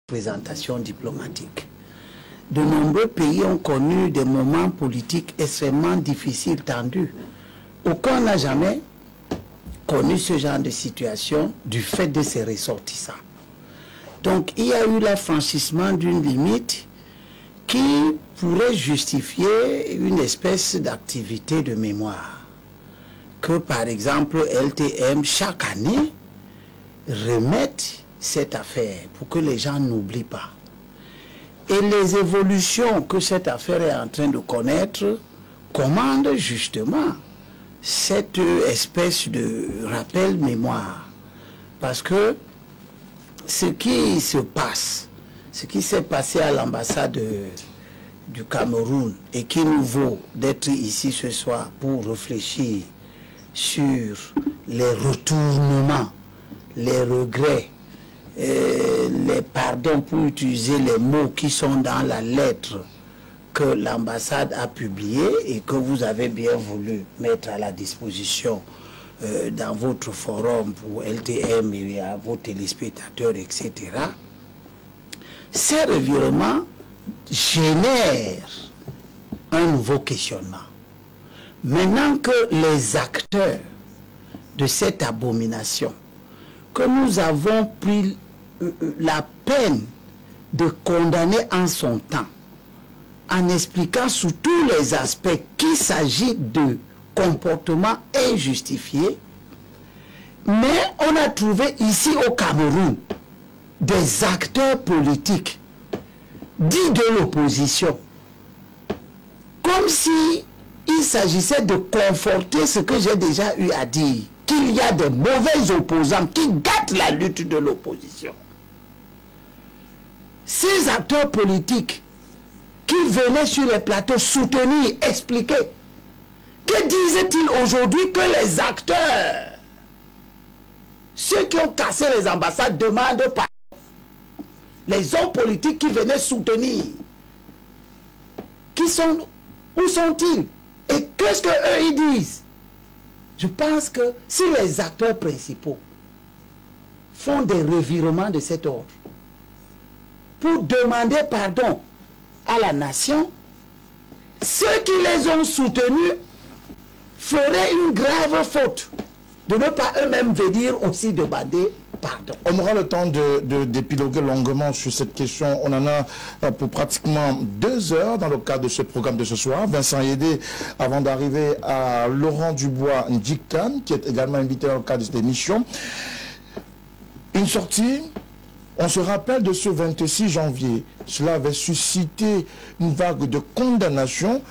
représentation diplomatique. De nombreux pays ont connu des moments politiques extrêmement difficiles, tendus. Aucun n'a jamais connu ce genre de situation du fait de ses ressortissants. Donc il y a eu l'affranchissement d'une limite qui pourrait justifier une espèce d'activité de mémoire. Que par exemple LTM chaque année remette cette affaire pour que les gens n'oublient pas. Et les évolutions que cette affaire est en train de connaître commandent justement cette espèce de rappel mémoire. Parce que ce qui se passe, ce qui s'est passé à l'ambassade du Cameroun et qui nous vaut d'être ici ce soir pour réfléchir sur les retournements, les regrets, les pardons, pour utiliser les mots qui sont dans la lettre que l'ambassade a publiée et que vous avez bien voulu mettre à la disposition dans votre forum pour LTM et à vos téléspectateurs, etc. Ces revirements génèrent un nouveau questionnement. Maintenant que les acteurs de cette abomination, que nous avons pris la peine de condamner en son temps, en expliquant sous tous les aspects qu'il s'agit de comportements injustifiés, mais on a trouvé ici au Cameroun des acteurs politiques dits de l'opposition, comme si il s'agissait de conforter ce que j'ai déjà eu à dire, qu'il y a des mauvais opposants qui gâtent la lutte de l'opposition. Ces acteurs politiques qui venaient sur les plateaux soutenir, expliquer, que disaient-ils aujourd'hui que les acteurs, ceux qui ont cassé les ambassades, demandent pardon? Les hommes politiques qui venaient soutenir, où sont-ils? Et qu'est-ce qu'eux ils disent? Je pense que si les acteurs principaux font des revirements de cet ordre pour demander pardon à la nation, ceux qui les ont soutenus feraient une grave faute de ne pas eux-mêmes venir aussi demander pardon. On aura le temps d'épiloguer longuement sur cette question. On en a pour pratiquement 2 heures dans le cadre de ce programme de ce soir. Vincent Yédé, avant d'arriver à Laurent Dubois Ndjiktan, qui est également invité dans le cadre de cette émission. Une sortie, on se rappelle de ce 26 janvier. Cela avait suscité une vague de condamnation.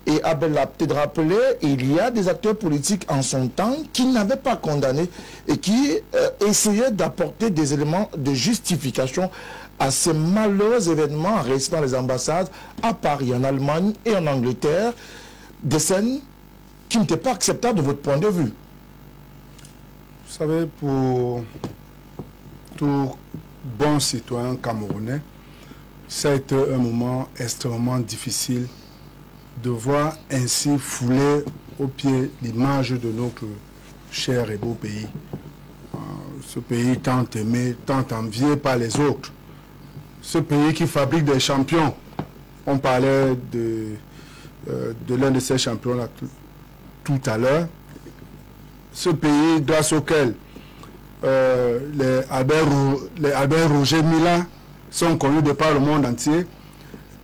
Et Abel l'a peut-être rappelé, il y a des acteurs politiques en son temps qui n'avaient pas condamné et qui essayaient d'apporter des éléments de justification à ces malheureux événements restant dans les ambassades à Paris, en Allemagne et en Angleterre, des scènes qui n'étaient pas acceptables de votre point de vue. Vous savez, pour tout bon citoyen camerounais, ça a été un moment extrêmement difficile de voir ainsi fouler au pied l'image de notre cher et beau pays. Ce pays tant aimé, tant envié par les autres. Ce pays qui fabrique des champions. On parlait de l'un de ces champions-là tout à l'heure. Ce pays grâce auquel les Albert Roger Mila sont connus de par le monde entier.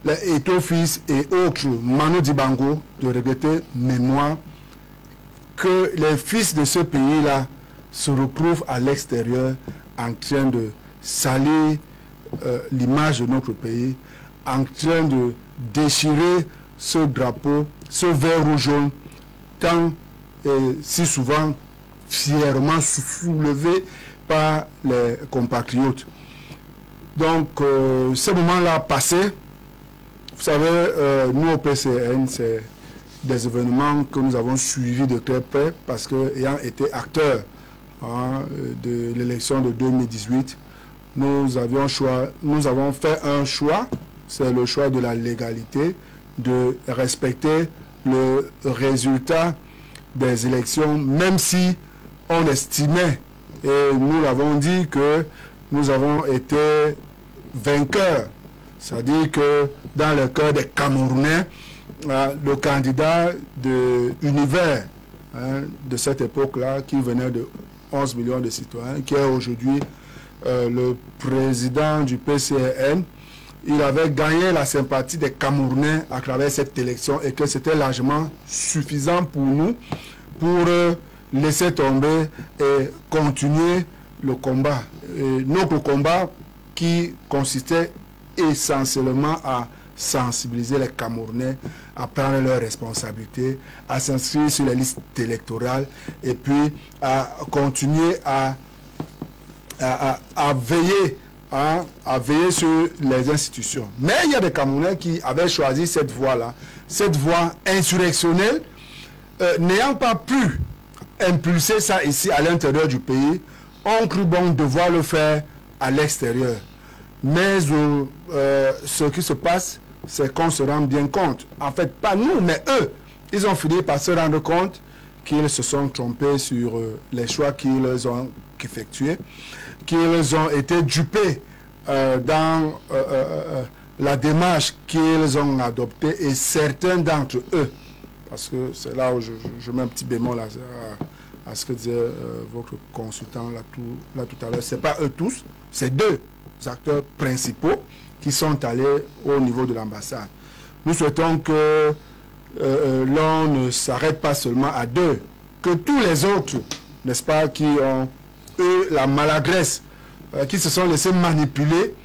Les Eto'o Fils et autres, Manu Dibango, de regretter mémoire que les fils de ce pays-là se retrouvent à l'extérieur en train de salir l'image de notre pays, en train de déchirer ce drapeau, ce vert rouge jaune, tant et si souvent fièrement soulevé par les compatriotes. Donc, ce moment-là passé. Vous savez, nous au PCN, c'est des événements que nous avons suivis de très près parce qu'ayant été acteurs de l'élection de 2018, nous avons fait un choix, c'est le choix de la légalité, de respecter le résultat des élections, même si on estimait, et nous l'avons dit, que nous avons été vainqueur. C'est-à-dire que dans le cœur des Camerounais, le candidat de l'univers de cette époque-là, qui venait de 11 millions de citoyens, qui est aujourd'hui le président du PCRN, il avait gagné la sympathie des Camerounais à travers cette élection et que c'était largement suffisant pour nous pour laisser tomber et continuer le combat. Et notre combat qui consistait essentiellement à sensibiliser les Camerounais à prendre leurs responsabilités, à s'inscrire sur les listes électorales et puis à continuer à veiller sur les institutions. Mais il y a des Camerounais qui avaient choisi cette voie-là, cette voie insurrectionnelle, n'ayant pas pu impulser ça ici à l'intérieur du pays, ont cru bon devoir le faire à l'extérieur. Mais ce qui se passe, c'est qu'on se rend bien compte. En fait, pas nous, mais eux. Ils ont fini par se rendre compte qu'ils se sont trompés sur les choix qu'ils ont effectués, qu'ils ont été dupés dans la démarche qu'ils ont adoptée, et certains d'entre eux, parce que c'est là où je mets un petit bémol à ce que disait votre consultant là tout à l'heure, c'est pas eux tous, c'est deux acteurs principaux qui sont allés au niveau de l'ambassade. Nous souhaitons que l'on ne s'arrête pas seulement à deux, que tous les autres, n'est-ce pas, qui ont eu la maladresse, qui se sont laissés manipuler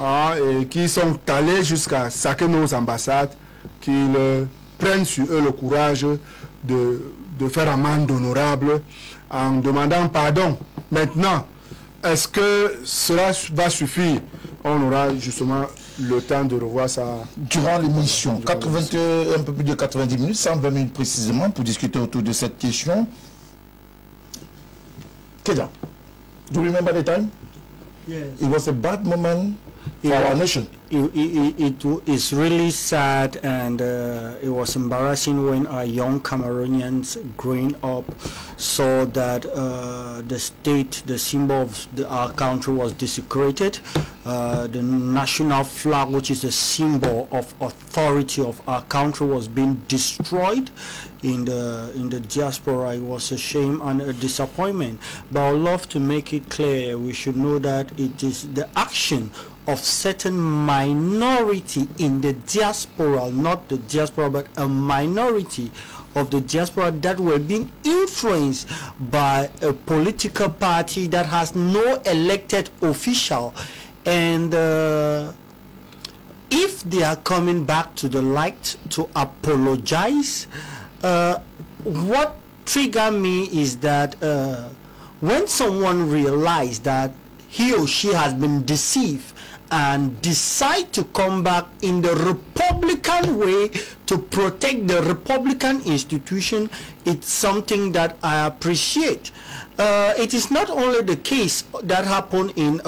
et qui sont allés jusqu'à saquer nos ambassades, qu'ils prennent sur eux le courage de faire amende honorable en demandant pardon. Maintenant, est-ce que cela va suffire? On aura justement le temps de revoir ça. Durant l'émission, un peu plus de 90 minutes, 120 minutes précisément, pour discuter autour de cette question. Keda, do you remember the time? Yes. It was a bad moment for our nation. It's really sad, and it was embarrassing when our young Cameroonians growing up saw that the state, the symbol of our country, was desecrated. The national flag, which is the symbol of authority of our country, was being destroyed in the diaspora. It was a shame and a disappointment. But I'd love to make it clear, we should know that it is the action of certain minority in the diaspora, not the diaspora, but a minority of the diaspora that were being influenced by a political party that has no elected official. And if they are coming back to the light to apologize, what triggered me is that when someone realized that he or she has been deceived and decide to come back in the Republican way to protect the Republican institution, it's something that I appreciate. It is not only the case that happened in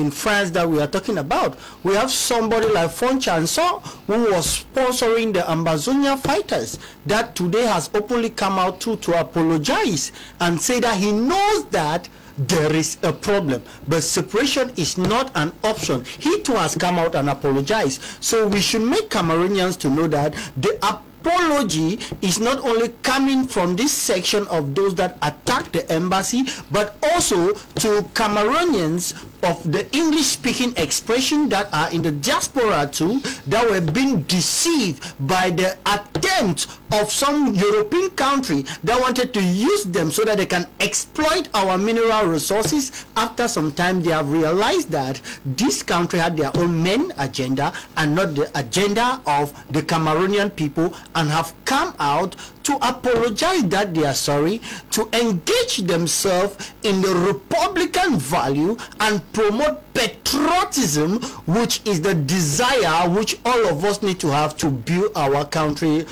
France that we are talking about. We have somebody like Fonchanson who was sponsoring the Ambazonia fighters that today has openly come out to apologize and say that he knows that there is a problem, but separation is not an option. He too has come out and apologized. So we should make Cameroonians to know that the apology is not only coming from this section of those that attack the embassy, but also to Cameroonians of the English-speaking expression that are in the diaspora too, that were being deceived by the attempt of some European country that wanted to use them so that they can exploit our mineral resources. After some time, they have realized that this country had their own main agenda and not the agenda of the Cameroonian people, and have come out to apologize that they are sorry, to engage themselves in the Republican value and promote patriotism, which is the desire which all of us need to have to build our country,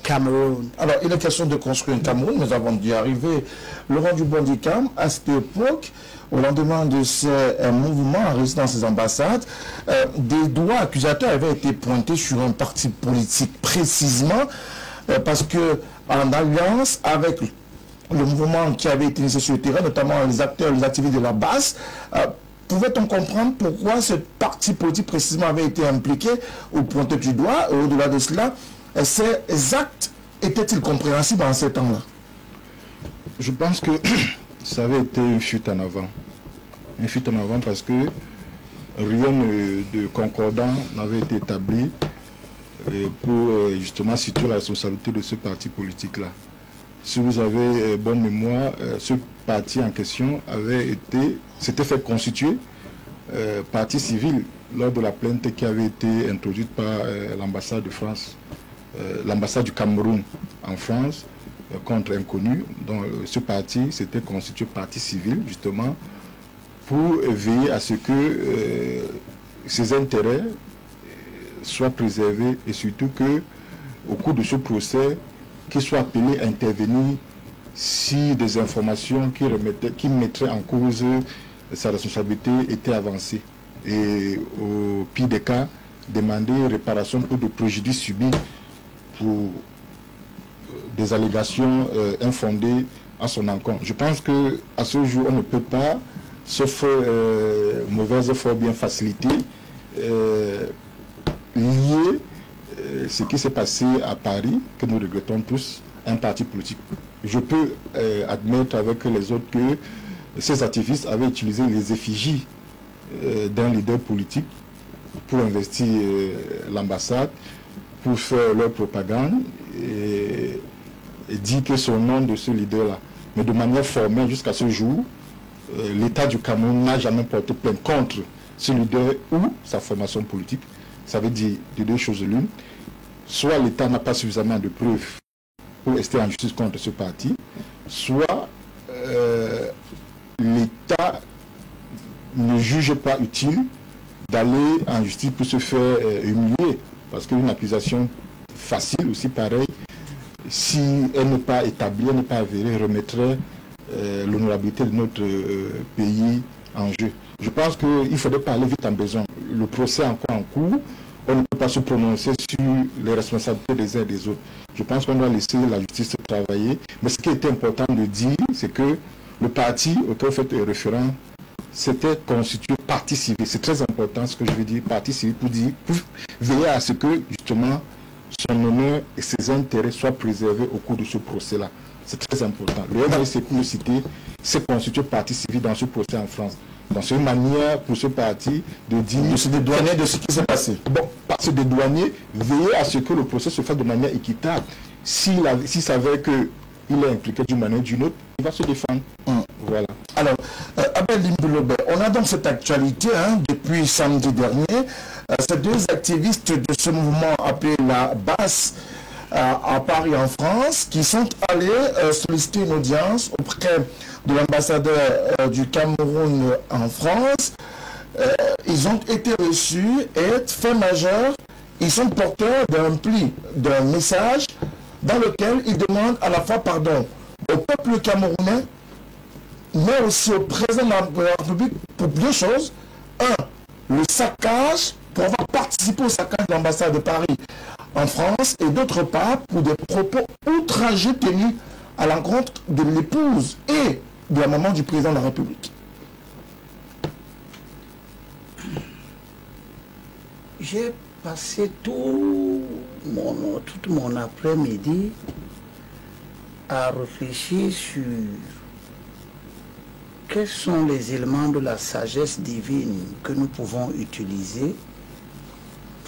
Cameroon. Alors, il est question de construire un Cameroun, mais avant d'y arriver, Laurent Dubon-Dicam, à cette époque, au lendemain de ce mouvement en résidence des ambassades, des doigts accusateurs avaient été pointés sur un parti politique précisément, parce que en alliance avec le mouvement qui avait été initié sur le terrain, notamment les acteurs, les activistes de la base, pouvait-on comprendre pourquoi ce parti politique précisément avait été impliqué ou pointé du doigt? Et au-delà de cela, ces actes étaient-ils compréhensibles en ces temps-là? Je pense que ça avait été une fuite en avant. Une fuite en avant parce que rien de concordant n'avait été établi pour justement situer la responsabilité de ce parti politique-là. Si vous avez bonne mémoire, ce parti en question s'était fait constituer partie civile lors de la plainte qui avait été introduite par l'ambassade de France, l'ambassade du Cameroun en France, contre inconnu. Donc ce parti s'était constitué partie civile justement pour veiller à ce que ses intérêts soient préservés et surtout que au cours de ce procès, qu'il soit appelé à intervenir si des informations qui mettraient en cause sa responsabilité étaient avancées. Et au pire des cas, demander réparation pour des préjudices subis pour des allégations infondées à son encontre. Je pense qu'à ce jour, on ne peut pas, sauf mauvaise foi bien facilité, lier ce qui s'est passé à Paris, que nous regrettons tous, un parti politique. Je peux admettre avec les autres que ces activistes avaient utilisé les effigies d'un leader politique pour investir l'ambassade, pour faire leur propagande et dire que c'est au nom de ce leader-là. Mais de manière formelle, jusqu'à ce jour, l'État du Cameroun n'a jamais porté plainte contre ce leader ou sa formation politique. Ça veut dire de deux choses l'une. Soit l'État n'a pas suffisamment de preuves pour rester en justice contre ce parti, soit l'État ne juge pas utile d'aller en justice pour se faire humilier. Parce qu'une accusation facile aussi pareil, si elle n'est pas établie, elle n'est pas avérée, remettrait l'honorabilité de notre pays en jeu. Je pense qu'il faudrait pas aller vite en besoin. Le procès est encore en cours. On ne peut pas se prononcer sur les responsabilités des uns et des autres. Je pense qu'on doit laisser la justice travailler. Mais ce qui était important de dire, c'est que le parti auquel vous faites référence, c'était constitué partie civile. C'est très important ce que je veux dire, partie civile, pour veiller à ce que, justement, son honneur et ses intérêts soient préservés au cours de ce procès-là. C'est très important. Le RDC, pour le citer, s'est constitué partie civile dans ce procès en France. Donc c'est une manière pour ce parti de dire... De se dédouaner de ce qui s'est passé. Bon, pas se dédouaner, veiller à ce que le procès se fasse de manière équitable. S'il s'avère qu'il est impliqué d'une manière ou d'une autre, il va se défendre. Voilà. Alors, Abel Limbulobe, on a donc cette actualité depuis samedi dernier. Ces deux activistes de ce mouvement appelé la BAS à Paris en France, qui sont allés solliciter une audience auprès de l'ambassadeur du Cameroun en France. Ils ont été reçus et, fait majeur, ils sont porteurs d'un pli, d'un message dans lequel ils demandent à la fois pardon au peuple camerounais, mais aussi au président de la République pour deux choses. Un, le saccage, pour avoir participé au saccage de l'ambassade de Paris en France, et d'autre part, pour des propos outrageux tenus à l'encontre de l'épouse et de la maman du président de la République. J'ai passé tout mon après-midi à réfléchir sur quels sont les éléments de la sagesse divine que nous pouvons utiliser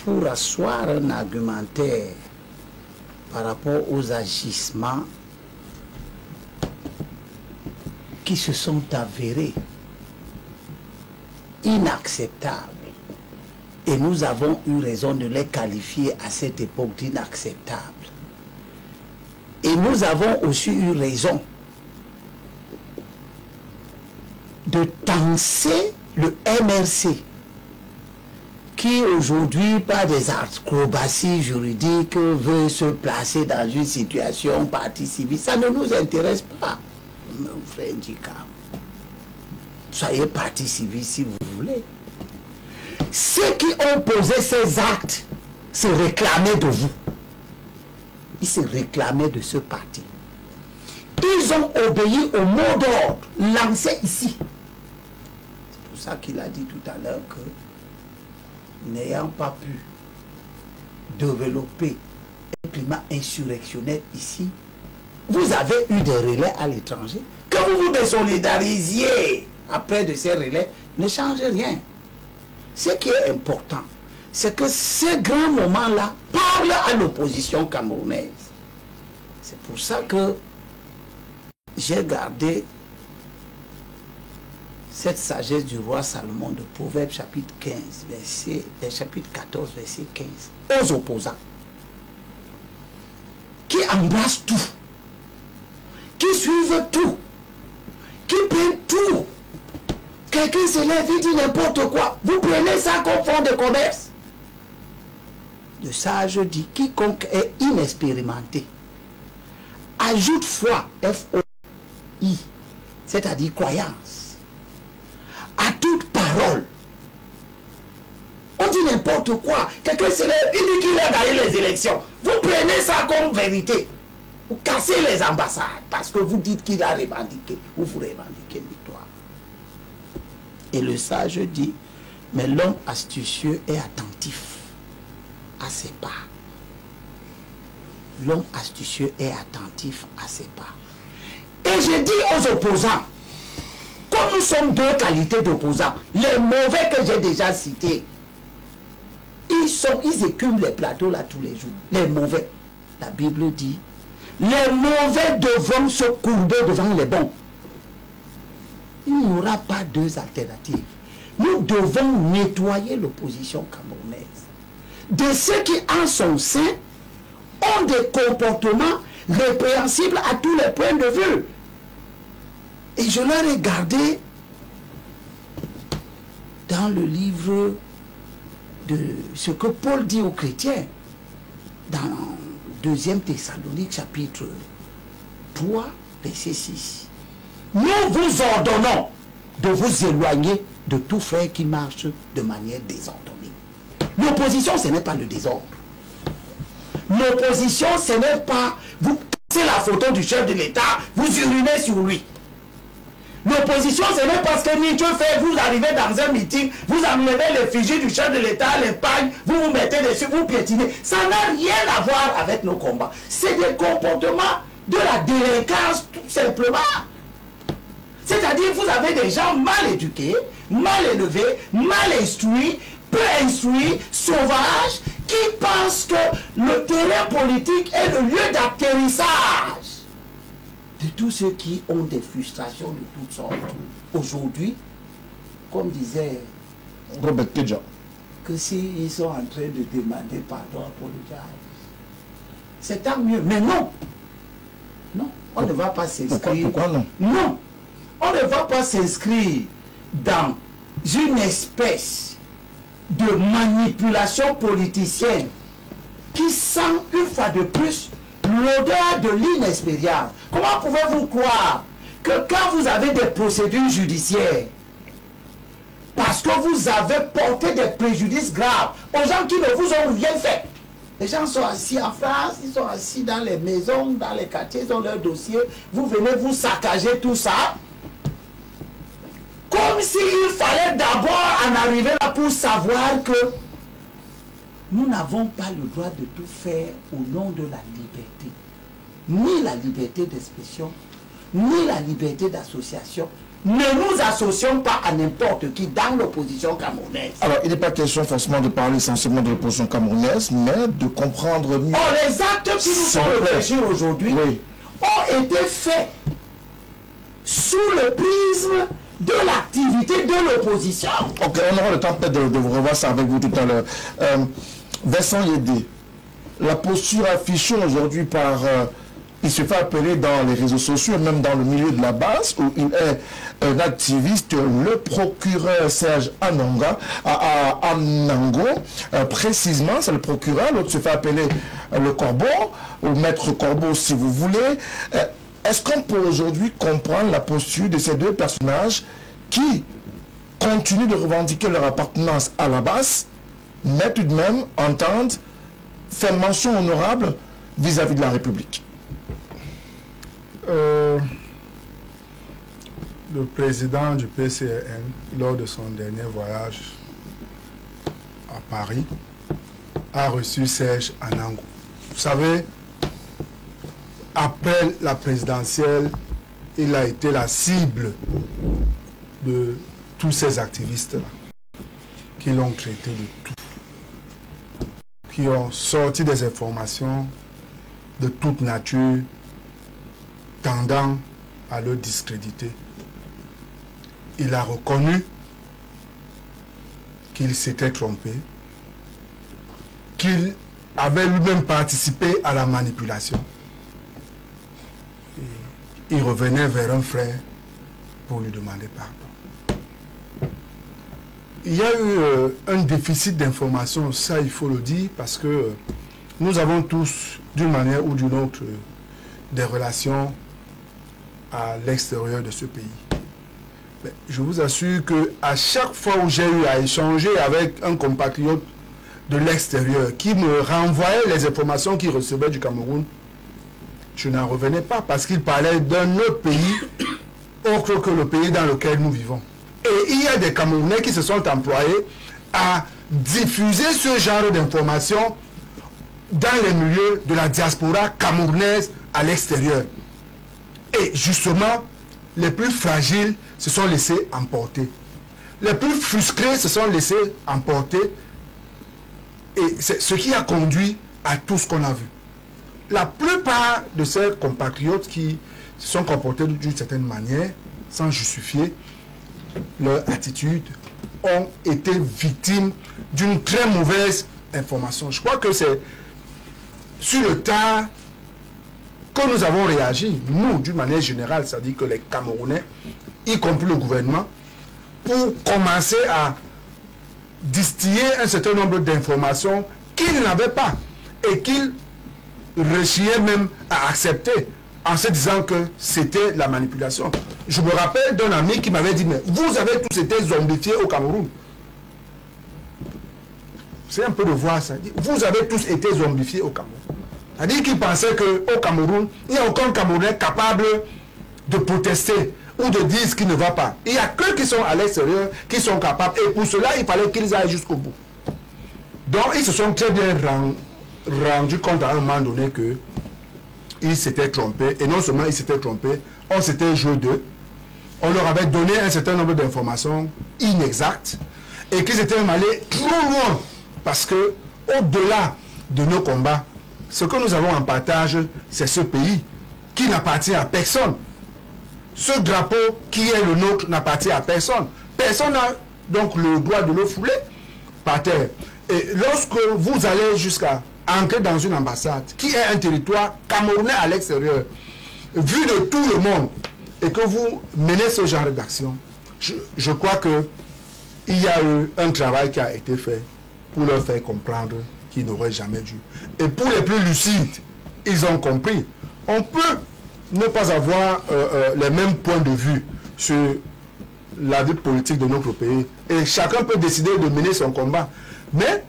pour asseoir un argumentaire par rapport aux agissements qui se sont avérés inacceptables. Et nous avons eu raison de les qualifier à cette époque d'inacceptables. Et nous avons aussi eu raison de tenser le MRC, qui aujourd'hui, par des acrobaties juridiques, veut se placer dans une situation partie civile. Ça ne nous intéresse pas, mon frère Ndjika. Soyez partie civile si vous voulez. Ceux qui ont posé ces actes se réclamaient de vous. Ils se réclamaient de ce parti. Ils ont obéi au mot d'ordre lancé ici. C'est pour ça qu'il a dit tout à l'heure que, n'ayant pas pu développer un climat insurrectionnel ici, vous avez eu des relais à l'étranger. Que vous vous désolidarisiez après de ces relais ne change rien. Ce qui est important, c'est que ces grands moments-là parlent à l'opposition camerounaise. C'est pour ça que j'ai gardé cette sagesse du roi Salomon de Proverbes chapitre 15, chapitre 14, verset 15, aux opposants, qui embrassent tout, qui suivent tout, qui prennent tout. Quelqu'un se lève et dit n'importe quoi. Vous prenez ça comme fond de commerce. Le sage dit, quiconque est inexpérimenté, ajoute foi, F-O-I, c'est-à-dire croyance, à toute parole. On dit n'importe quoi. Quelqu'un se lève, il dit qu'il a gagné les élections. Vous prenez ça comme vérité. Vous cassez les ambassades parce que vous dites qu'il a revendiqué. Ou vous revendiquez une victoire. Et le sage dit, mais l'homme astucieux est attentif à ses pas. L'homme astucieux est attentif à ses pas. Et je dis aux opposants, comme nous sommes deux qualités d'opposants, les mauvais que j'ai déjà cités, ils écument les plateaux là tous les jours. Les mauvais. La Bible dit, les mauvais devront se courber devant les bons. Il n'y aura pas deux alternatives. Nous devons nettoyer l'opposition camerounaise de ceux qui en son sein ont des comportements répréhensibles à tous les points de vue. Et je leur ai gardé dans le livre de ce que Paul dit aux chrétiens dans 2 Thessalonique chapitre 3 verset 6. Nous vous ordonnons de vous éloigner de tout frère qui marche de manière désordonnée. L'opposition, ce n'est pas le désordre. L'opposition, ce n'est pas vous cassez la photo du chef de l'État, vous urinez sur lui. L'opposition, ce n'est pas ce que Nietzsche fait, vous arrivez dans un meeting, vous amenez l'effigie du chef de l'État, les pagnes, vous vous mettez dessus, vous piétinez. Ça n'a rien à voir avec nos combats. C'est des comportements de la délinquance, tout simplement. C'est-à-dire, vous avez des gens mal éduqués, mal élevés, mal instruits, peu instruits, sauvages, qui pensent que le terrain politique est le lieu d'atterrissage de tous ceux qui ont des frustrations de toutes sortes. Aujourd'hui, comme disait Robert Kedja, que s'ils sont en train de demander pardon pour le diable, c'est tant mieux. Mais non, non, on ne va pas s'inscrire. Pourquoi non? Non, on ne va pas s'inscrire dans une espèce de manipulation politicienne qui sent une fois de plus l'odeur de l'inexpérience. Comment pouvez-vous croire que quand vous avez des procédures judiciaires, parce que vous avez porté des préjudices graves aux gens qui ne vous ont rien fait, les gens sont assis en France, ils sont assis dans les maisons, dans les quartiers, ils ont leur dossier, vous venez vous saccager tout ça, comme s'il fallait d'abord en arriver là pour savoir que nous n'avons pas le droit de tout faire au nom de la liberté. Ni la liberté d'expression, ni la liberté d'association. Ne nous associons pas à n'importe qui dans l'opposition camerounaise. Alors, il n'est pas question forcément de parler essentiellement de l'opposition camerounaise, mais de comprendre mieux. Oh, les actes qui nous sont réfléchis aujourd'hui ont été faits sous le prisme de l'activité de l'opposition. Ok, on aura le temps peut-être de vous revoir ça avec vous tout à l'heure. Vincent Yédé, la posture affichée aujourd'hui par... il se fait appeler dans les réseaux sociaux, même dans le milieu de la base, où il est un activiste, le procureur Serge Anango, précisément, c'est le procureur, l'autre se fait appeler le Corbeau, ou Maître Corbeau si vous voulez. Est-ce qu'on peut aujourd'hui comprendre la posture de ces deux personnages qui continuent de revendiquer leur appartenance à la base, mais tout de même entendent faire mention honorable vis-à-vis de la République? le président du PCN, lors de son dernier voyage à Paris, a reçu Serge Anangou. Vous savez, après la présidentielle, il a été la cible de tous ces activistes-là, qui l'ont traité de tout, qui ont sorti des informations de toute nature, tendant à le discréditer. Il a reconnu qu'il s'était trompé, qu'il avait lui-même participé à la manipulation. Et il revenait vers un frère pour lui demander pardon. Il y a eu un déficit d'information, ça il faut le dire, parce que nous avons tous, d'une manière ou d'une autre, des relations à l'extérieur de ce pays. Mais je vous assure qu'à chaque fois où j'ai eu à échanger avec un compatriote de l'extérieur qui me renvoyait les informations qu'il recevait du Cameroun, je n'en revenais pas parce qu'il parlait d'un autre pays autre que le pays dans lequel nous vivons. Et il y a des Camerounais qui se sont employés à diffuser ce genre d'informations dans les milieux de la diaspora camerounaise à l'extérieur. Et justement, les plus fragiles se sont laissés emporter. Les plus frustrés se sont laissés emporter. Et c'est ce qui a conduit à tout ce qu'on a vu. La plupart de ces compatriotes qui se sont comportés d'une certaine manière, sans justifier leur attitude, ont été victimes d'une très mauvaise information. Je crois que c'est sur le tard que nous avons réagi, nous, d'une manière générale, c'est-à-dire que les Camerounais, y compris le gouvernement, pour commencer à distiller un certain nombre d'informations qu'ils n'avaient pas et qu'ils réussissaient même à accepter en se disant que c'était la manipulation. Je me rappelle d'un ami qui m'avait dit, mais vous avez tous été zombifiés au Cameroun. C'est un peu de voir ça. Vous avez tous été zombifiés au Cameroun. C'est-à-dire qu'il pensait qu'au Cameroun, il n'y a aucun Camerounais capable de protester ou de dire ce qui ne va pas. Il n'y a que qui sont à l'extérieur qui sont capables. Et pour cela, il fallait qu'ils aillent jusqu'au bout. Donc, ils se sont très bien rendus compte à un moment donné qu'ils s'étaient trompés. Et non seulement ils s'étaient trompés, on s'était joué d'eux. On leur avait donné un certain nombre d'informations inexactes et qu'ils étaient même allés trop loin. Parce que, au-delà de nos combats, ce que nous avons en partage, c'est ce pays qui n'appartient à personne. Ce drapeau qui est le nôtre n'appartient à personne. Personne n'a donc le droit de le fouler par terre. Et lorsque vous allez jusqu'à entrer dans une ambassade qui est un territoire camerounais à l'extérieur, vu de tout le monde, et que vous menez ce genre d'action, je crois qu'il y a eu un travail qui a été fait pour leur faire comprendre qu'ils n'auraient jamais dû. Et pour les plus lucides, ils ont compris. On peut ne pas avoir les mêmes points de vue sur la vie politique de notre pays. Et chacun peut décider de mener son combat. Mais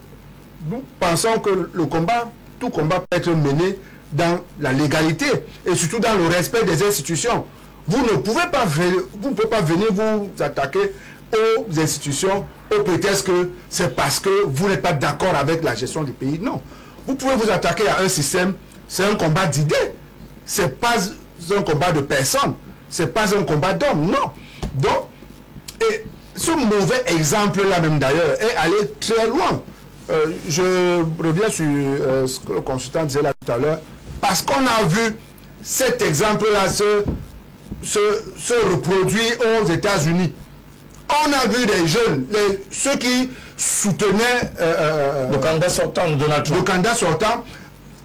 nous pensons que le combat, tout combat peut être mené dans la légalité et surtout dans le respect des institutions. Vous ne pouvez pas, vous ne pouvez pas venir vous attaquer aux institutions au prétexte que c'est parce que vous n'êtes pas d'accord avec la gestion du pays. Non. Vous pouvez vous attaquer à un système, c'est un combat d'idées. Ce n'est pas un combat de personnes. Ce n'est pas un combat d'hommes. Non. Donc, et ce mauvais exemple-là même d'ailleurs est allé très loin. Je reviens sur ce que le consultant disait là tout à l'heure. Parce qu'on a vu cet exemple-là se reproduire aux États-Unis. On a vu des jeunes, ceux qui soutenaient le candidat sortant de Donald Trump. Le candidat sortant,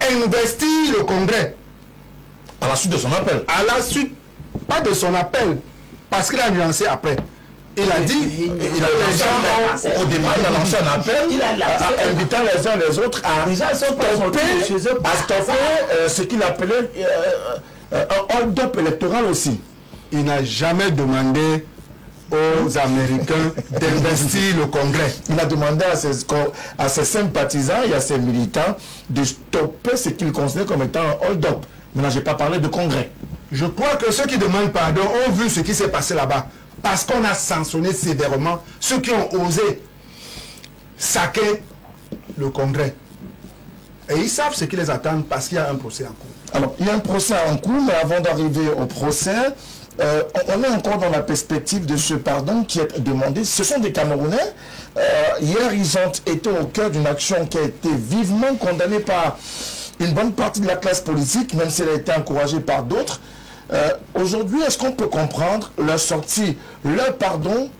investir le Congrès. À la suite de son appel. À la suite, pas de son appel, parce qu'il a nuancé après. Il a dit, au départ, il a lancé un appel, invitant les uns les autres à stopper ce qu'il appelait un hold-up électoral aussi. Il n'a jamais demandé aux Américains d'investir le Congrès. Il a demandé à ses sympathisants et à ses militants de stopper ce qu'il considère comme étant un hold-up. Maintenant, je n'ai pas parlé de Congrès. Je crois que ceux qui demandent pardon ont vu ce qui s'est passé là-bas. Parce qu'on a sanctionné sévèrement ceux qui ont osé saquer le Congrès. Et ils savent ce qui les attend parce qu'il y a un procès en cours. Alors, il y a un procès en cours, mais avant d'arriver au procès, on est encore dans la perspective de ce pardon qui est demandé. Ce sont des Camerounais. Hier, ils ont été au cœur d'une action qui a été vivement condamnée par une bonne partie de la classe politique, même si elle a été encouragée par d'autres. Aujourd'hui, est-ce qu'on peut comprendre leur sortie, leur pardon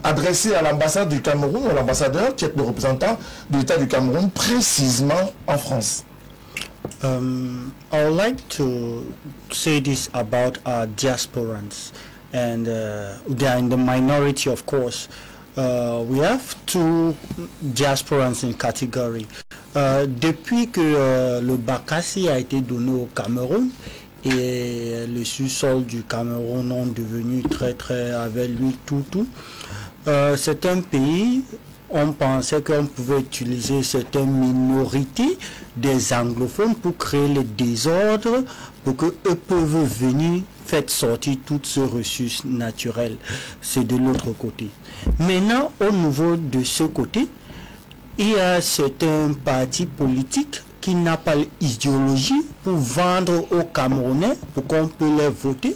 adressé à l'ambassade du Cameroun, à l'ambassadeur qui est le représentant de l'État du Cameroun, précisément en France? I would like to say this about our diasporans, and they are in the minority, of course. We have two diasporans in category. Depuis que le Bakassi a été donné au Cameroun et le sous-sol du Cameroun ont devenu très avec lui tout. C'est un pays, on pensait qu'on pouvait utiliser certaines minorités des anglophones pour créer le désordre, pour qu'eux peuvent venir faire sortir toutes ces ressources naturelles. C'est de l'autre côté. Maintenant, au niveau de ce côté, il y a certains partis politiques qui n'a pas l'idéologie pour vendre aux Camerounais, pour qu'on peut les voter.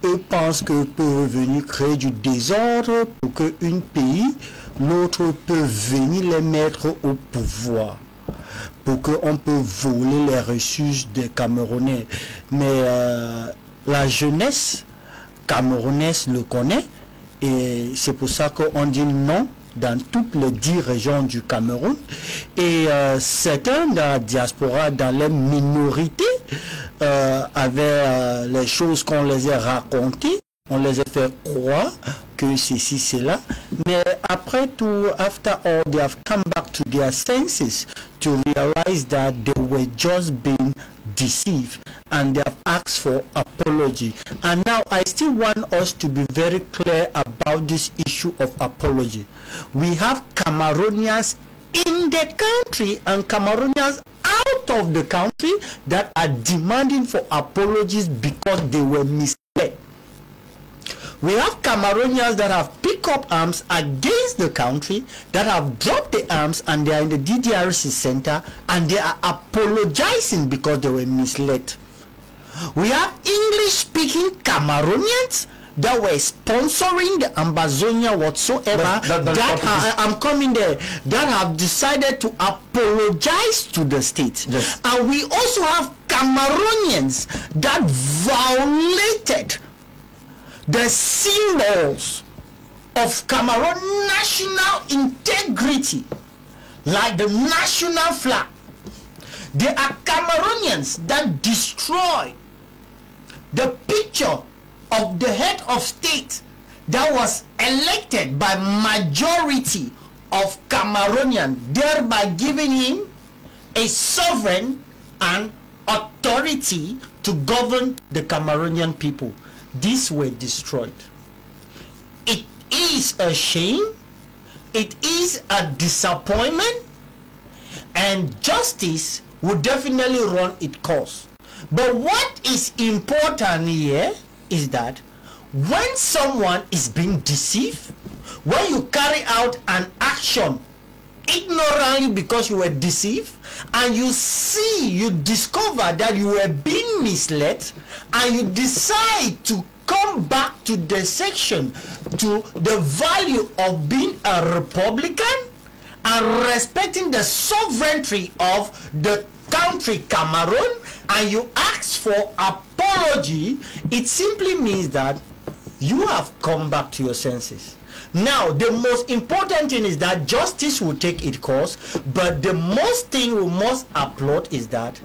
Eux pensent qu'ils peuvent venir créer du désordre pour qu'un pays, l'autre peut venir les mettre au pouvoir, pour qu'on peut voler les ressources des Camerounais. Mais la jeunesse camerounaise le connaît, et c'est pour ça qu'on dit non dans toutes les 10 régions du Cameroun. Et certains dans la diaspora, dans les minorités, avec les choses qu'on les a racontées, on les a fait croire que ceci, cela. Mais après tout, after all, they have come back to their senses to realize that they were just being deceived, and they have asked for apology. And now I still want us to be very clear about this issue of apology. We have Cameroonians in the country and Cameroonians out of the country that are demanding for apologies because they were misled. We have Cameroonians that have picked up arms against the country, that have dropped the arms, and they are in the DDRC center and they are apologizing because they were misled. We have English-speaking Cameroonians that were sponsoring the Ambazonia whatsoever, I'm coming there, that have decided to apologize to the state. Yes. And we also have Cameroonians that violated the symbols of Cameroon national integrity, like the national flag. There are Cameroonians that destroy the picture of the head of state that was elected by majority of Cameroonians, thereby giving him a sovereign and authority to govern the Cameroonian people. These were destroyed. It is a shame, it is a disappointment, and justice will definitely run its course. But what is important here is that when someone is being deceived, when you carry out an action ignorantly because you were deceived, and you discover that you were being misled, and you decide to come back to the section, to the value of being a Republican and respecting the sovereignty of the country Cameroon, and you ask for apology, it simply means that you have come back to your senses. Now, the most important thing is that justice will take its course, but the most thing we must applaud is that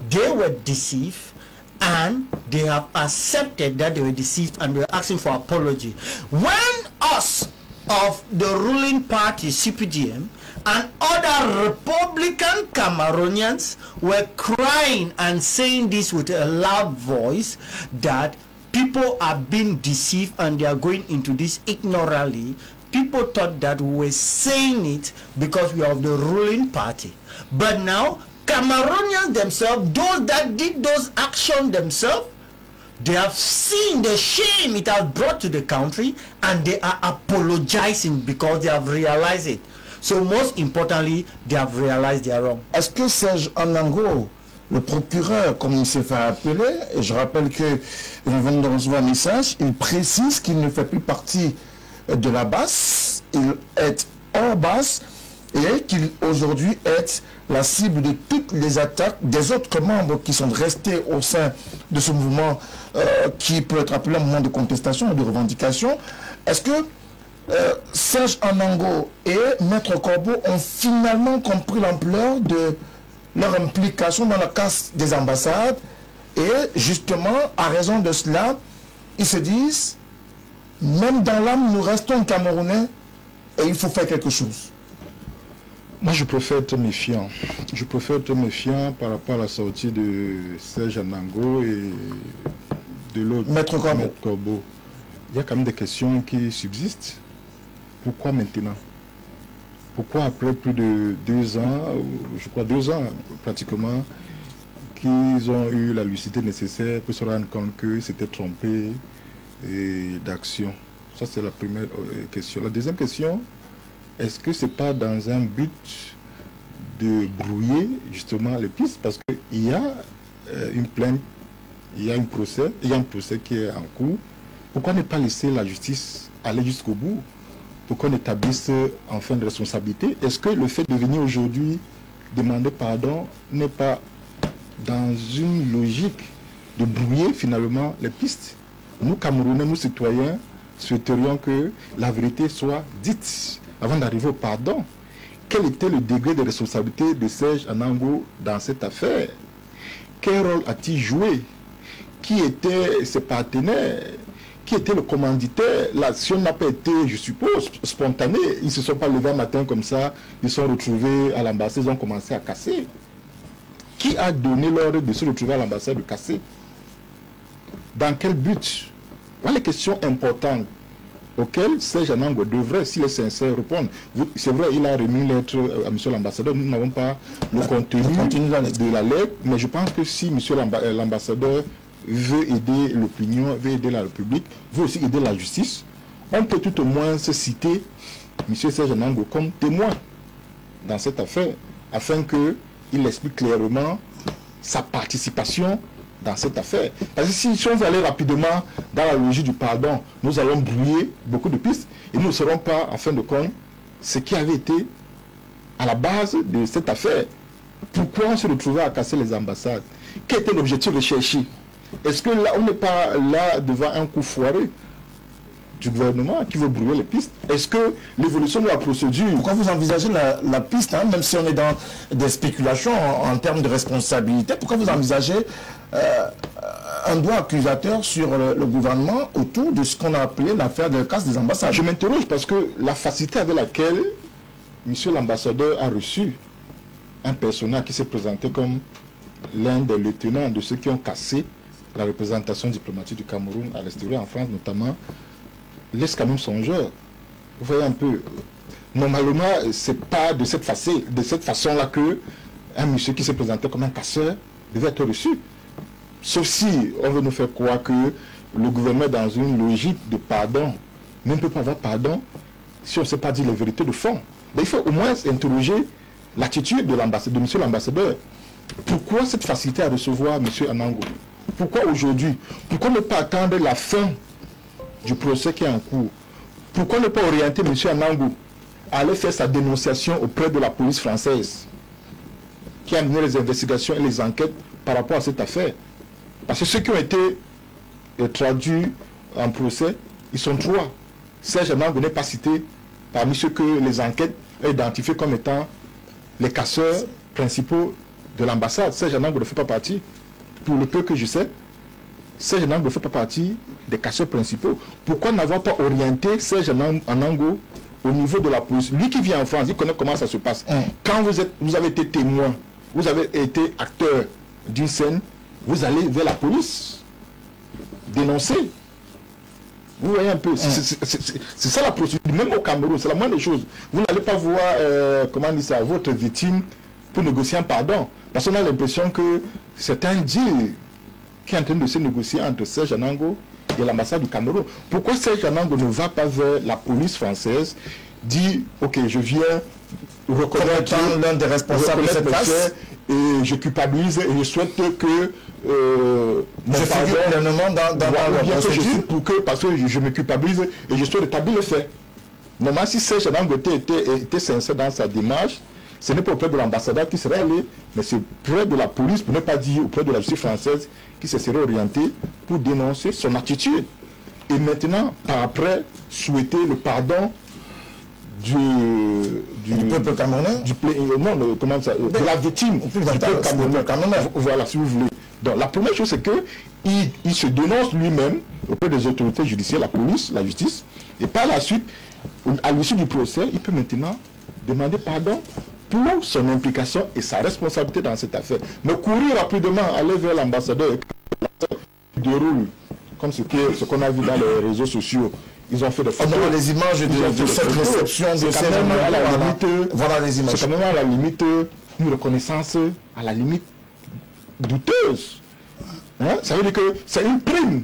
they were deceived and they have accepted that they were deceived and they were asking for apology. When us of the ruling party, CPDM, and other Republican Cameroonians were crying and saying this with a loud voice, that people are being deceived and they are going into this ignorantly, people thought that we were saying it because we are of the ruling party. But now, Cameroonians themselves, those that did those actions themselves, They have seen the shame it has brought to the country and they are apologizing because they have realized it. So most importantly, they have realized they are wrong. Est-ce que Serge Anango, le procureur, comme il s'est fait appeler, et je rappelle que nous venons de recevoir un message, il précise qu'il ne fait plus partie de la base, il est hors base et qu'il aujourd'hui est la cible de toutes les attaques des autres membres qui sont restés au sein de ce mouvement qui peut être appelé un mouvement de contestation ou de revendication. Est-ce que Serge Anango et Maître Corbeau ont finalement compris l'ampleur de leur implication dans la casse des ambassades et justement, à raison de cela, ils se disent, même dans l'âme, nous restons Camerounais et il faut faire quelque chose. Moi, je préfère être méfiant. Je préfère être méfiant par rapport à la sortie de Serge Anango et de l'autre, Maître Corbeau. Il y a quand même des questions qui subsistent. Pourquoi maintenant? Pourquoi après plus de 2 ans, je crois 2 ans pratiquement, qu'ils ont eu la lucidité nécessaire pour se rendre compte qu'ils s'étaient trompés d'action? Ça, c'est la première question. La deuxième question, est-ce que ce n'est pas dans un but de brouiller justement les pistes? Parce qu'il y a une plainte, il y a un procès qui est en cours. Pourquoi ne pas laisser la justice aller jusqu'au bout? Pourquoi on établisse enfin de responsabilité? Est-ce que le fait de venir aujourd'hui demander pardon n'est pas dans une logique de brouiller finalement les pistes? Nous, Camerounais, nous citoyens, souhaiterions que la vérité soit dite avant d'arriver au pardon. Quel était le degré de responsabilité de Serge Anango dans cette affaire? Quel rôle a-t-il joué? Qui étaient ses partenaires? Qui était le commanditaire? L'action n'a pas été, je suppose, spontanée. Ils ne se sont pas levés un matin comme ça, ils se sont retrouvés à l'ambassade, ils ont commencé à casser. Qui a donné l'ordre de se retrouver à l'ambassade de casser? Dans quel but? Voilà les questions importantes auxquelles Serge Anango devrait, s'il est sincère, répondre. C'est vrai, il a remis une lettre à M. l'ambassadeur, nous n'avons pas le contenu de la lettre, mais je pense que si M. l'ambassadeur veut aider l'opinion, veut aider la République, veut aussi aider la justice, on peut tout au moins se citer M. Serge Anango comme témoin dans cette affaire, afin qu'il explique clairement sa participation dans cette affaire. Parce que si on veut aller rapidement dans la logique du pardon, nous allons brouiller beaucoup de pistes et nous ne saurons pas, en fin de compte, ce qui avait été à la base de cette affaire. Pourquoi on se retrouvait à casser les ambassades? Quel était l'objectif recherché? Est-ce que là, on n'est pas là devant un coup foiré du gouvernement qui veut brouiller les pistes? Est-ce que l'évolution de la procédure... Pourquoi vous envisagez la piste, hein, même si on est dans des spéculations en termes de responsabilité, pourquoi vous envisagez un doigt accusateur sur le gouvernement autour de ce qu'on a appelé l'affaire de casse des ambassades? Je m'interroge parce que la facilité avec laquelle M. l'ambassadeur a reçu un personnage qui s'est présenté comme l'un des lieutenants de ceux qui ont cassé la représentation diplomatique du Cameroun à l'extérieur, en France notamment, laisse quand même songeur. Vous voyez un peu, normalement, c'est pas de cette façon-là que un monsieur qui s'est présenté comme un casseur devait être reçu. Sauf si on veut nous faire croire que le gouvernement est dans une logique de pardon. Mais on ne peut pas avoir pardon si on ne sait pas dire les vérités de fond. Mais il faut au moins interroger l'attitude de M. l'ambassadeur. Pourquoi cette facilité à recevoir M. Anango? Pourquoi aujourd'hui? Pourquoi ne pas attendre la fin du procès qui est en cours? Pourquoi ne pas orienter M. Anango à aller faire sa dénonciation auprès de la police française qui a mené les investigations et les enquêtes par rapport à cette affaire? Parce que ceux qui ont été traduits en procès, ils sont 3. Serge Anango n'est pas cité parmi ceux que les enquêtes ont identifiés comme étant les casseurs principaux de l'ambassade. Serge Anango ne fait pas partie. Pour le peu que je sais, Serge Anango ne fait pas partie des casseurs principaux. Pourquoi n'avoir pas orienté Serge Anango au niveau de la police? Lui qui vient en France, il connaît comment ça se passe. Quand vous avez été témoin, vous avez été acteur d'une scène, vous allez vers la police, dénoncer. Vous voyez un peu, c'est ça la procédure, même au Cameroun, c'est la moindre des choses. Vous n'allez pas voir, comment dire ça, votre victime pour négocier un pardon. Parce qu'on a l'impression que c'est un deal qui est en train de se négocier entre Serge Anango et l'ambassade du Cameroun. Pourquoi Serge Anango ne va pas vers la police française, dit ok, je viens reconnaître l'un des responsables de cette place et je culpabilise et je souhaite que je figure pleinement dans la procédure parce que je me culpabilise et je souhaite établir le fait. Normalement, si Serge Anango était sincère dans sa démarche, ce n'est pas auprès de l'ambassadeur qui serait allé, mais c'est auprès de la police, pour ne pas dire auprès de la justice française, qui se serait orienté pour dénoncer son attitude. Et maintenant, par après, souhaiter le pardon du peuple camerounais, de la victime du peuple camerounais. Voilà, si vous voulez. Donc, la première chose, c'est qu'il se dénonce lui-même auprès des autorités judiciaires, la police, la justice, et par la suite, à l'issue du procès, il peut maintenant demander pardon pour son implication et sa responsabilité dans cette affaire. Mais courir rapidement, aller vers l'ambassadeur et déroule comme ce qu'on a vu dans les réseaux sociaux. Ils ont fait des photos. Les images de cette réception de ces voilà les images. C'est quand même à la limite une reconnaissance à la limite douteuse. Hein? Ça veut dire que c'est une prime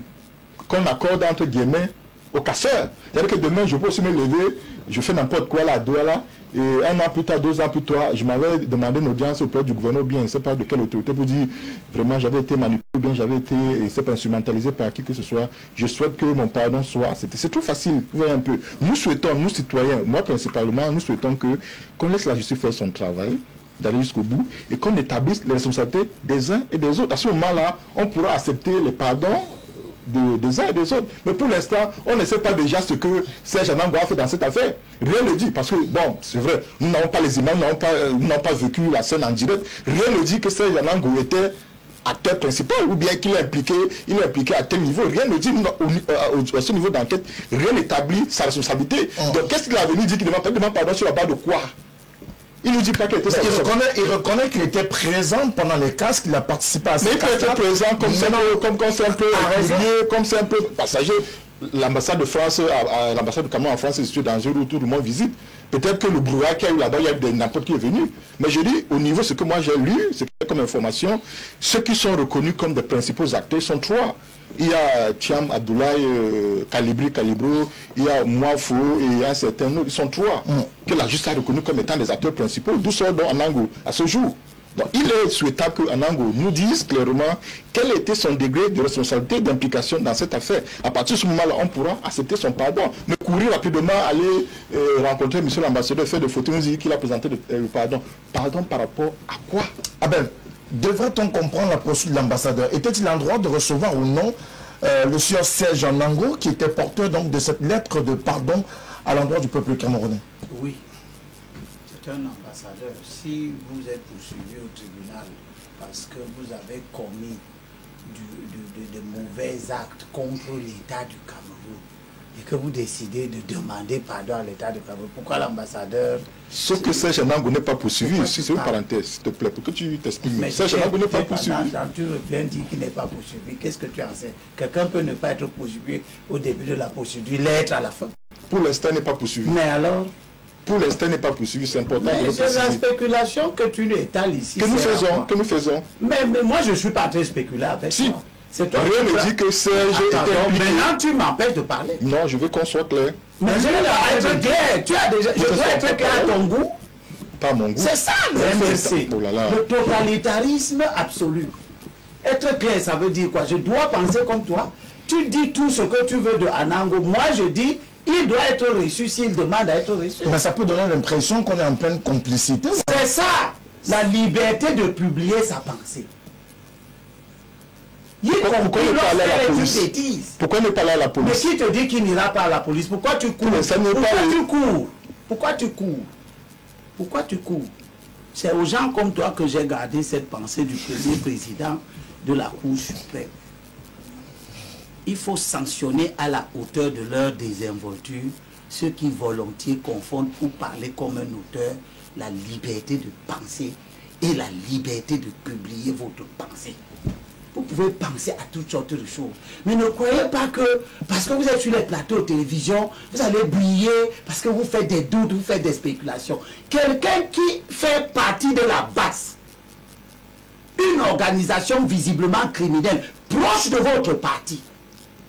qu'on accorde entre guillemets aux casseurs. C'est-à-dire que demain je peux aussi me lever, je fais n'importe quoi là, à Douala, et 1 an plus tard, 2 ans plus tard, je m'avais demandé une audience auprès du gouverneur, bien, je ne sais pas de quelle autorité, pour dire vraiment j'avais été manipulé, bien j'avais été instrumentalisé par qui que ce soit, je souhaite que mon pardon soit accepté. C'est trop facile, vous voyez un peu. Nous souhaitons, nous citoyens, moi principalement, nous souhaitons qu'on laisse la justice faire son travail, d'aller jusqu'au bout, et qu'on établisse les responsabilités des uns et des autres. À ce moment-là, on pourra accepter les pardons des uns et des autres. Mais pour l'instant, on ne sait pas déjà ce que Serge Anango a fait dans cette affaire. Rien ne dit, parce que, bon, c'est vrai, nous n'avons pas les images, nous n'avons pas vécu la scène en direct. Rien ne dit que Serge Anango était acteur principal, ou bien qu'il est impliqué à tel niveau. Rien ne dit, à ce niveau d'enquête, rien n'établit sa responsabilité. Donc, qu'est-ce qu'il a venu dire qu'il demande pardon sur la base de quoi? Il ne dit pas qu'il était il reconnaît qu'il était présent pendant les casques, qu'il a participé à ces mais il était présent comme c'est un peu régulier, comme c'est un peu passager. L'ambassade de France, l'ambassade du Cameroun en France, c'est dangereux où tout le monde visite. Peut-être que le brouillard qu'il y a eu là-bas, il y a n'importe qui est venu. Mais je dis, au niveau, ce que moi j'ai lu, c'est comme information, ceux qui sont reconnus comme des principaux acteurs sont 3. Il y a Thiam Abdoulaye, Calibro, il y a Mouafo et il y a certains autres, ils sont 3 que la justice a reconnu comme étant des acteurs principaux, d'où sort donc Anango à ce jour. Donc il est souhaitable que Anango nous dise clairement quel était son degré de responsabilité, d'implication dans cette affaire. À partir de ce moment-là, on pourra accepter son pardon. Mais courir rapidement, aller rencontrer M. l'ambassadeur, faire des photos, nous dire qu'il a présenté le pardon. Pardon par rapport à quoi? Abel, devrait-on comprendre la procédure de l'ambassadeur? Était-il en droit de recevoir ou non le sieur Serge Anango, qui était porteur donc de cette lettre de pardon à l'endroit du peuple camerounais? Oui, c'est un ambassadeur. Si vous êtes poursuivi au tribunal parce que vous avez commis de mauvais actes contre l'État du Cameroun et que vous décidez de demander pardon à l'État du Cameroun, pourquoi l'ambassadeur... Sauf que Serge Anango n'est pas poursuivi, c'est une parenthèse, s'il te plaît, pour que tu t'expliques. Mais Serge Anango n'est pas poursuivi. Tu viens dire qu'il n'est pas poursuivi, qu'est-ce que tu en sais? Quelqu'un peut ne pas être poursuivi au début de la procédure, l'être à la fin. Pour l'instant, il n'est pas poursuivi. Mais alors? Pour l'instant, il n'est pas poursuivi, c'est important de le C'est la spéculation que tu étales ici. Que nous faisons. Mais moi, je ne suis pas très spéculatif avec toi. Rien ne dit que Serge était impliqué. Maintenant, tu m'empêches de parler. Non, je veux qu'on soit clair. Mais je dois être clair. Tu as déjà... Je dois être clair à ton goût. Pas mon goût. C'est ça le MLC. Oh là là. Le totalitarisme absolu. Être clair, ça veut dire quoi? Je dois penser comme toi. Tu dis tout ce que tu veux de Anango. Moi, je dis... Il doit être reçu s'il demande à être reçu. Mais ça peut donner l'impression qu'on est en pleine complicité. C'est ça, la liberté de publier sa pensée. Pourquoi ne pas aller à la police? Pourquoi ne pas aller à la police? Mais qui te dit qu'il n'ira pas à la police? Pourquoi tu cours? Pourquoi tu cours? C'est aux gens comme toi que j'ai gardé cette pensée du premier président de la Cour suprême. Il faut sanctionner à la hauteur de leur désinvolture ceux qui volontiers confondent pour parler comme un auteur la liberté de penser et la liberté de publier votre pensée. Vous pouvez penser à toutes sortes de choses. Mais ne croyez pas que parce que vous êtes sur les plateaux de télévision, vous allez briller parce que vous faites des doutes, vous faites des spéculations. Quelqu'un qui fait partie de la base, une organisation visiblement criminelle, proche de votre parti.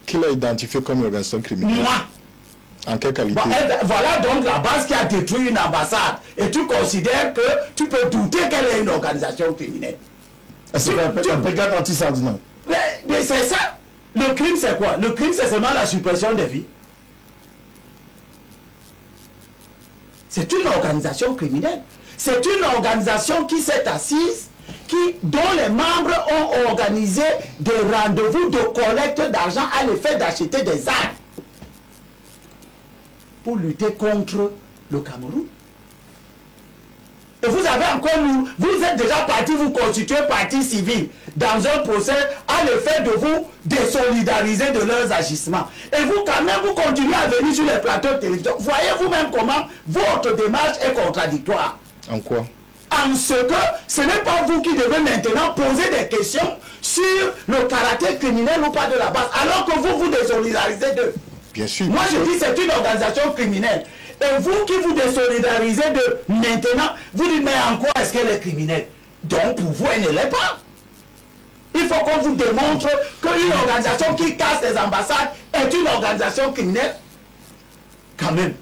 Qui l'a identifié comme organisation criminelle? Moi. En quelle qualité? Bon, voilà donc la base qui a détruit une ambassade. Et tu considères que tu peux douter qu'elle est une organisation criminelle. C'est un brigade anti-sardinat. Mais c'est ça. Le crime, c'est quoi? Le crime, c'est seulement la suppression des vies. C'est une organisation criminelle. C'est une organisation qui s'est assise, dont les membres ont organisé des rendez-vous de collecte d'argent à l'effet d'acheter des armes pour lutter contre le Cameroun. Et vous avez encore, vous êtes déjà parti, vous constituez partie civile dans un procès à l'effet de vous désolidariser de leurs agissements. Et vous, quand même, vous continuez à venir sur les plateaux de télévision. Voyez vous-même comment votre démarche est contradictoire. En quoi? En ce que ce n'est pas vous qui devez maintenant poser des questions sur le caractère criminel ou pas de la base, alors que vous vous désolidarisez d'eux. Bien sûr. Moi je dis c'est une organisation criminelle. Et vous qui vous désolidarisez de maintenant, vous dites mais en quoi est-ce qu'elle est criminelle? Donc pour vous elle ne l'est pas. Il faut qu'on vous démontre qu'une organisation qui casse les ambassades est une organisation criminelle. Quand même.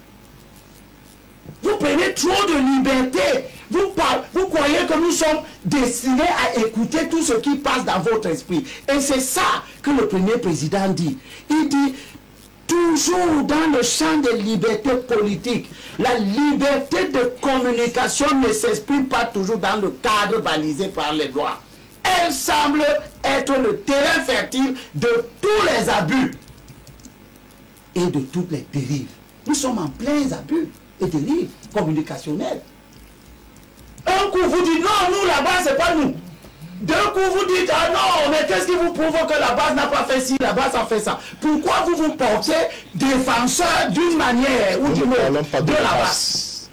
Vous prenez trop de liberté. Vous croyez que nous sommes destinés à écouter tout ce qui passe dans votre esprit. Et c'est ça que le premier président dit. Il dit, toujours dans le champ des libertés politiques, la liberté de communication ne s'exprime pas toujours dans le cadre balisé par les lois. Elle semble être le terrain fertile de tous les abus et de toutes les dérives. Nous sommes en plein abus et dérives communicationnelles. Un coup vous dites non, nous là-bas c'est pas nous. D'un coup vous dites ah non, mais qu'est-ce qui vous prouve que la base n'a pas fait ci, la base a fait ça? Pourquoi vous vous portez défenseur d'une manière ou d'une autre de la base?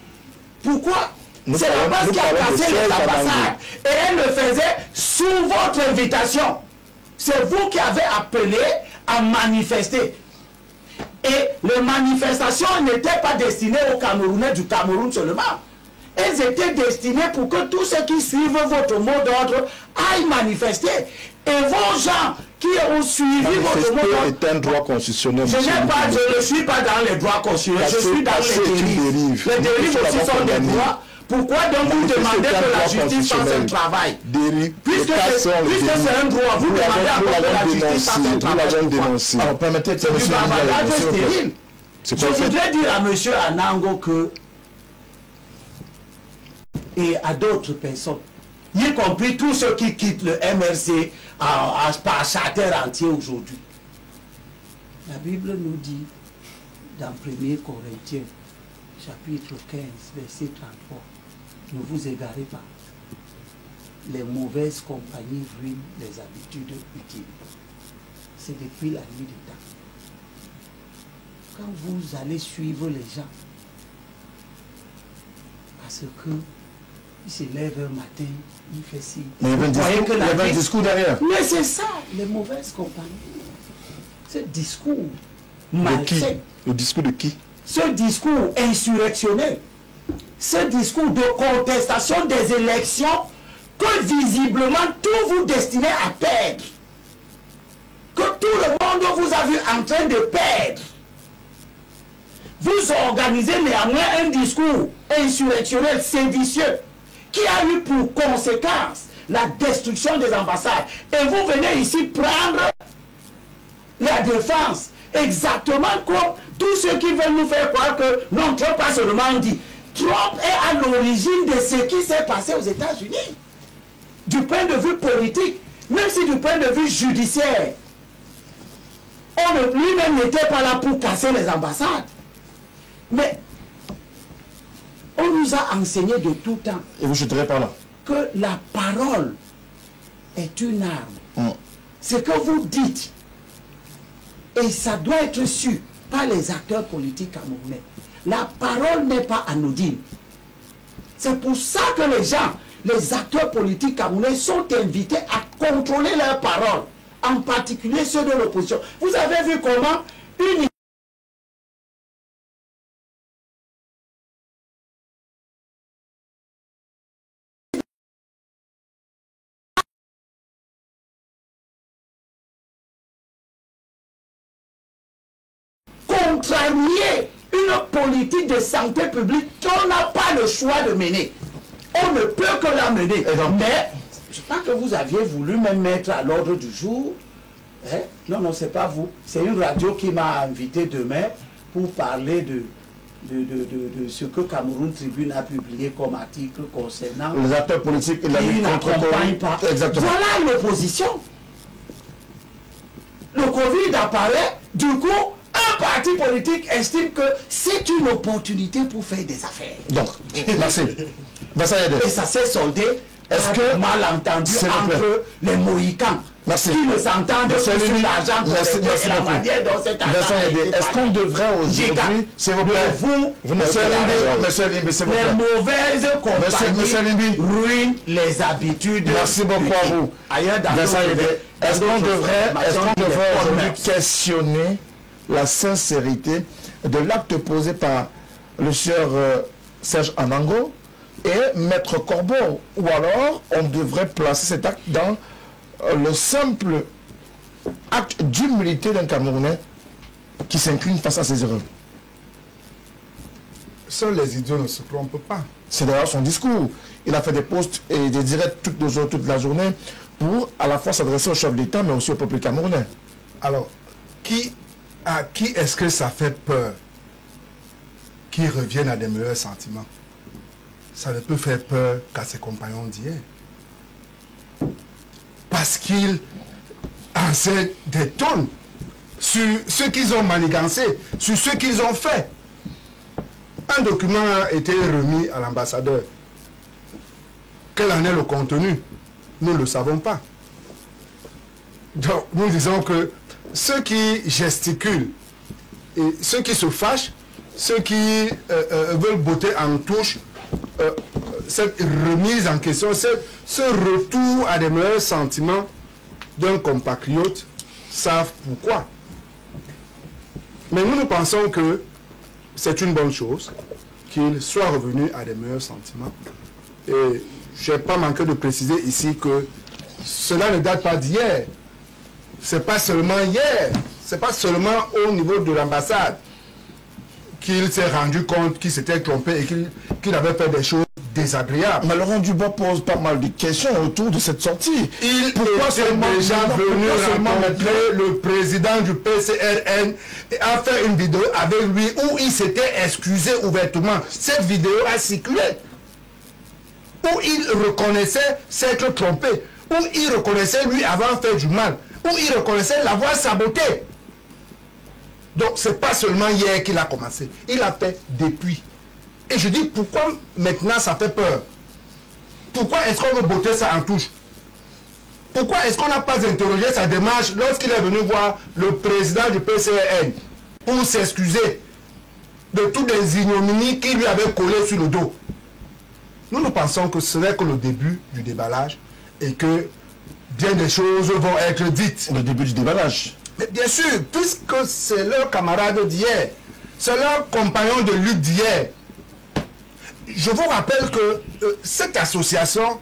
Pourquoi? C'est la base qui a cassé les ambassades et elle le faisait sous votre invitation. C'est vous qui avez appelé à manifester. Et les manifestations n'étaient pas destinées aux Camerounais du Cameroun seulement. Elles étaient destinées pour que tous ceux qui suivent votre mot d'ordre aillent manifester. Et vos gens qui ont suivi votre mot d'ordre... est un droit constitutionnel. Je ne suis pas dans les droits constitutionnels, je suis dans les dérives. Les dérives aussi sont des droits. Pourquoi donc vous demandez que la justice fasse un travail? Puisque c'est un droit, vous demandez à que la justice fasse un travail. Alors permettez de Je voudrais dire à M. Anango que, et à d'autres personnes, y compris tous ceux qui quittent le MRC par charter entier aujourd'hui. La Bible nous dit dans 1 Corinthiens, chapitre 15, verset 33, ne vous égarez pas. Les mauvaises compagnies ruinent les habitudes utiles. C'est depuis la nuit des temps. Quand vous allez suivre les gens, parce que il se lève un matin, il fait ci. Mais il y avait un discours derrière. Mais c'est ça, les mauvaises compagnies. Ce discours malsain. Le discours de qui? Ce discours insurrectionnel. Ce discours de contestation des élections que visiblement tout vous destinez à perdre. Que tout le monde vous a vu en train de perdre. Vous organisez néanmoins un discours insurrectionnel, séditieux, qui a eu pour conséquence la destruction des ambassades. Et vous venez ici prendre la défense, exactement comme tous ceux qui veulent nous faire croire que non, Trump a seulement dit. Trump est à l'origine de ce qui s'est passé aux États-Unis. Du point de vue politique, même si du point de vue judiciaire, lui-même n'était pas là pour casser les ambassades. Mais on nous a enseigné de tout temps. Et vous jeterez par là. Que la parole est une arme. Ce que vous dites, et ça doit être su par les acteurs politiques camerounais. La parole n'est pas anodine. C'est pour ça que les gens, les acteurs politiques camerounais sont invités à contrôler leurs paroles, en particulier ceux de l'opposition. Vous avez vu comment une contrarier une politique de santé publique qu'on n'a pas le choix de mener. On ne peut que la mener. Mais je crois que vous aviez voulu me mettre à l'ordre du jour. Hein? Non, non, c'est pas vous. C'est une radio qui m'a invité demain pour parler de ce que Cameroun Tribune a publié comme article concernant les acteurs politiques et la qui lutte contre n'accompagnent pas. Exactement. Voilà l'opposition. Le Covid apparaît, du coup, un parti politique estime que c'est une opportunité pour faire des affaires. Donc, merci. Et ça s'est soldé Est-ce que malentendu entre les Mohicans merci. Qui ne s'entendent que sur l'argent et la manière dont cet argent est-ce qu'on devrait aujourd'hui, s'il vous plaît, monsieur Limbi, s'il vous plaît. Les mauvaises compagnies ruinent les habitudes. Merci beaucoup à vous. Est-ce qu'on devrait aujourd'hui questionner la sincérité de l'acte posé par le sieur Serge Anango et Maître Corbeau, ou alors on devrait placer cet acte dans le simple acte d'humilité d'un Camerounais qui s'incline face à ses erreurs? Seuls les idiots ne se trompent pas. C'est d'ailleurs son discours. Il a fait des posts et des directs toute la journée pour à la fois s'adresser au chef d'État mais aussi au peuple camerounais. Alors, à qui est-ce que ça fait peur qu'ils reviennent à des meilleurs sentiments? Ça ne peut faire peur qu'à ses compagnons d'hier. Parce qu'ils enseignent des tonnes sur ce qu'ils ont manigancé, sur ce qu'ils ont fait. Un document a été remis à l'ambassadeur. Quel en est le contenu? Nous ne le savons pas. Donc, nous disons que ceux qui gesticulent, et ceux qui se fâchent, ceux qui veulent botter en touche, cette remise en question, ce retour à des meilleurs sentiments d'un compatriote, savent pourquoi. Mais nous pensons que c'est une bonne chose qu'il soit revenu à des meilleurs sentiments. Et je n'ai pas manqué de préciser ici que cela ne date pas d'hier. C'est pas seulement hier, c'est pas seulement au niveau de l'ambassade qu'il s'est rendu compte qu'il s'était trompé et qu'il avait fait des choses désagréables. Mais Laurent Dubois pose pas mal de questions autour de cette sortie. Il était déjà venu rencontrer le président du PCRN et a fait une vidéo avec lui où il s'était excusé ouvertement. Cette vidéo a circulé. Où il reconnaissait s'être trompé. Où il reconnaissait lui avoir fait du mal. Où il reconnaissait l'avoir saboté. Donc, ce n'est pas seulement hier qu'il a commencé. Il a fait depuis. Et je dis, pourquoi maintenant ça fait peur? Pourquoi est-ce qu'on veut botter ça en touche? Pourquoi est-ce qu'on n'a pas interrogé sa démarche lorsqu'il est venu voir le président du PCRN pour s'excuser de toutes les ignominies qui lui avaient collé sur le dos? Nous pensons que ce n'est que le début du déballage et que bien des choses vont être dites. Le début du déballage. Mais bien sûr, puisque c'est leur camarade d'hier, c'est leur compagnon de lutte d'hier. Je vous rappelle que cette association,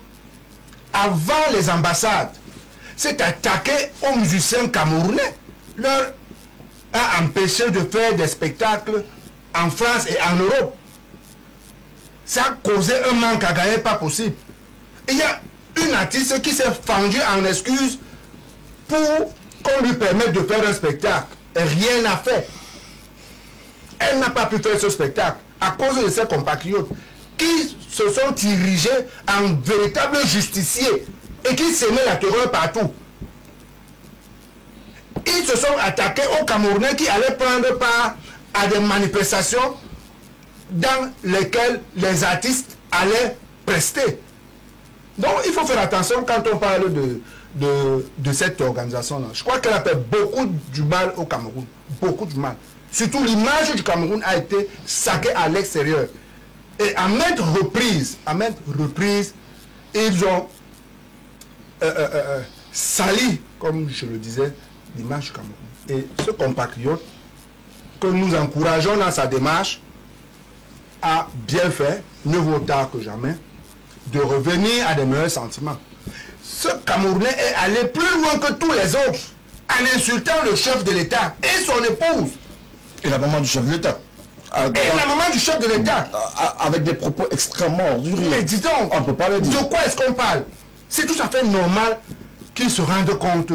avant les ambassades, s'est attaquée aux musiciens camerounais. Leur a empêché de faire des spectacles en France et en Europe. Ça a causé un manque à gagner pas possible. Et il y a une artiste qui s'est fendue en excuse pour qu'on lui permette de faire un spectacle. Et rien n'a fait. Elle n'a pas pu faire ce spectacle à cause de ses compatriotes qui se sont dirigés en véritables justiciers et qui semaient la terreur partout. Ils se sont attaqués aux Camerounais qui allaient prendre part à des manifestations dans lesquelles les artistes allaient prester. Donc il faut faire attention quand on parle de cette organisation-là. Je crois qu'elle a fait beaucoup du mal au Cameroun. Beaucoup du mal. Surtout l'image du Cameroun a été saquée à l'extérieur. Et à maintes reprises, ils ont sali, comme je le disais, l'image du Cameroun. Et ce compatriote que nous encourageons dans sa démarche a bien fait, mieux vaut tard que jamais, de revenir à des meilleurs sentiments. Ce Camerounais est allé plus loin que tous les autres en insultant le chef de l'État et son épouse. Et la maman du chef de l'État. Et la maman du chef de l'État. Avec des propos extrêmement orduriers. Mais dis donc, on peut pas le dire. De quoi est-ce qu'on parle? C'est tout à fait normal qu'il se rende compte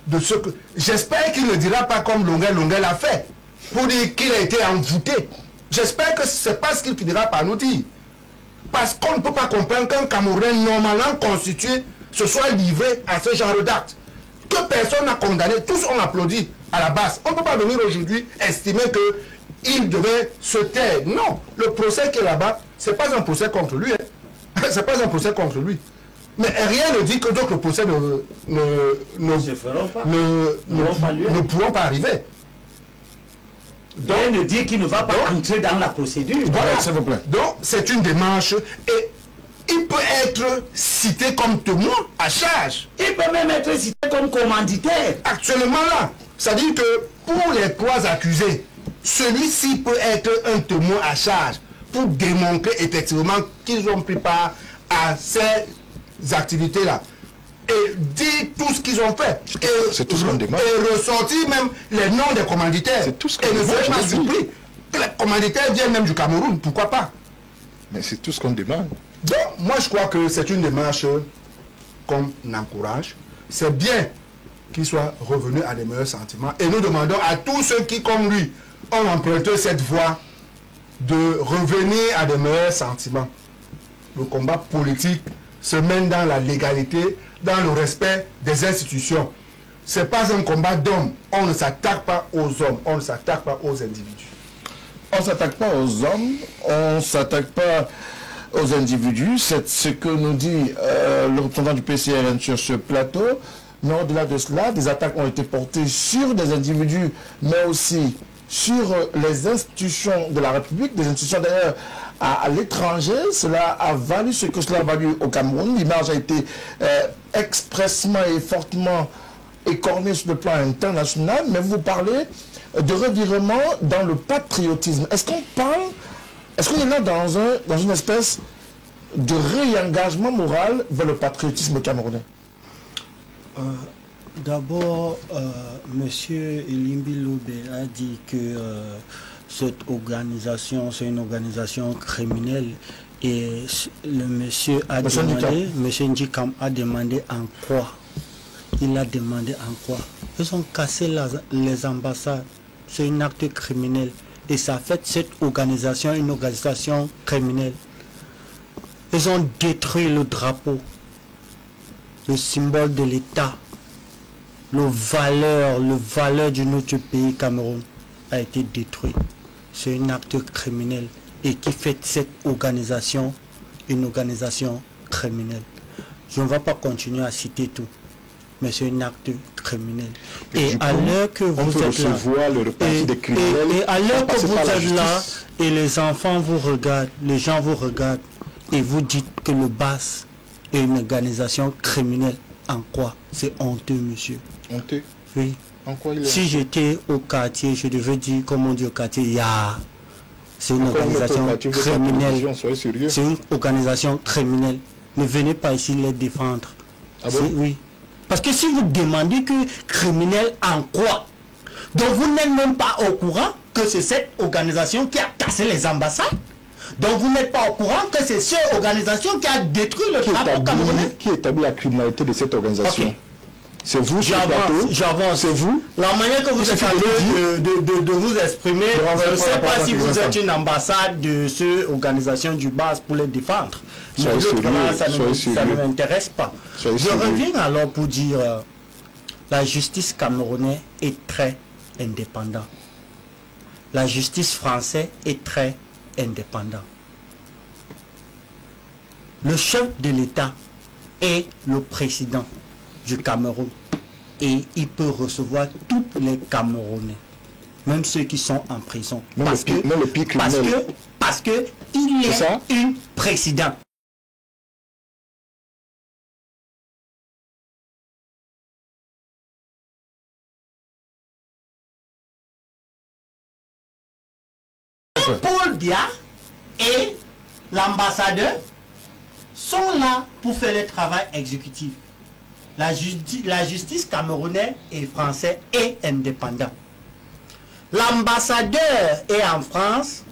de ce que... J'espère qu'il ne dira pas comme Longuet l'a fait, pour dire qu'il a été envoûté. J'espère que c'est pas ce qu'il finira par nous dire. Parce qu'on ne peut pas comprendre qu'un Camerounais normalement constitué se soit livré à ce genre d'acte. Que personne n'a condamné, tous ont applaudi à la base. On ne peut pas venir aujourd'hui estimer qu'il devait se taire. Non, le procès qui est là-bas, ce n'est pas un procès contre lui. Hein. Ce n'est pas un procès contre lui. Mais rien ne dit que d'autres procès ne pourront pas arriver. Rien ne dit qu'il ne va pas entrer dans la procédure. Voilà, s'il vous plaît. Donc, c'est une démarche et il peut être cité comme témoin à charge. Il peut même être cité comme commanditaire. Actuellement là, c'est-à-dire que pour les 3 accusés, celui-ci peut être un témoin à charge pour démontrer effectivement qu'ils ont pris part à ces activités-là. Et dire tout ce qu'ils ont fait. C'est tout ce qu'on demande. Et ressortir même les noms des commanditaires. C'est tout ce qu'on Et ne demande, soyez pas je l'ai dit. surpris que les commanditaires viennent même du Cameroun. Pourquoi pas? Mais c'est tout ce qu'on demande. Donc, moi je crois que c'est une démarche qu'on encourage. C'est bien qu'il soit revenu à des meilleurs sentiments. Et nous demandons à tous ceux qui, comme lui, ont emprunté cette voie de revenir à des meilleurs sentiments. Le combat politique se mène dans la légalité, dans le respect des institutions. Ce n'est pas un combat d'hommes. On ne s'attaque pas aux hommes, on ne s'attaque pas aux individus. On ne s'attaque pas aux hommes, on ne s'attaque pas aux individus. C'est ce que nous dit le représentant du PCRN sur ce plateau. Mais au-delà de cela, des attaques ont été portées sur des individus, mais aussi sur les institutions de la République, des institutions d'ailleurs à l'étranger. Cela a valu ce que cela a valu au Cameroun. L'image a été expressément et fortement écornée sur le plan international, mais vous parlez de revirement dans le patriotisme. Est-ce qu'on est là dans une espèce de réengagement moral vers le patriotisme camerounais? D'abord, M. Elimbi Lobe a dit que cette organisation, c'est une organisation criminelle. Et le monsieur a demandé, M. Ndjikam a demandé en quoi. Il a demandé en quoi. Ils ont cassé les ambassades. C'est un acte criminel. Et ça fait cette organisation une organisation criminelle. Ils ont détruit le drapeau, le symbole de l'État. Le valeur de notre pays Cameroun a été détruit. C'est un acte criminel et qui fait cette organisation une organisation criminelle. Je ne vais pas continuer à citer tout, mais c'est un acte criminel. Et à l'heure que vous êtes là, et à l'heure que vous êtes là, et les enfants vous regardent, les gens vous regardent, et vous dites que le BAS est une organisation criminelle. En quoi? C'est honteux, monsieur. Honteux? Oui. En quoi il est si j'étais au quartier, je devais dire, comme on dit au quartier, c'est une organisation criminelle. C'est une organisation criminelle. Ne venez pas ici les défendre. Ah bon? Oui. Parce que si vous demandez que criminel en quoi, donc vous n'êtes même pas au courant que c'est cette organisation qui a cassé les ambassades. Donc vous n'êtes pas au courant que c'est cette organisation qui a détruit le drapeau camerounais. Qui établit la criminalité de cette organisation? Okay. C'est vous, j'avance. C'est vous. La manière que vous êtes de vous exprimer, je ne sais pas si vous êtes une ambassade de cette organisation du BAS pour les défendre. Mais ça ne m'intéresse pas. Je reviens alors pour dire la justice camerounaise est très indépendante. La justice française est très indépendante. Le chef de l'État est le président du Cameroun et il peut recevoir tous les Camerounais, même ceux qui sont en prison, parce que il est un président. Paul Biya et l'ambassadeur sont là pour faire le travail exécutif. La justice camerounaise et française est indépendante. L'ambassadeur est en France,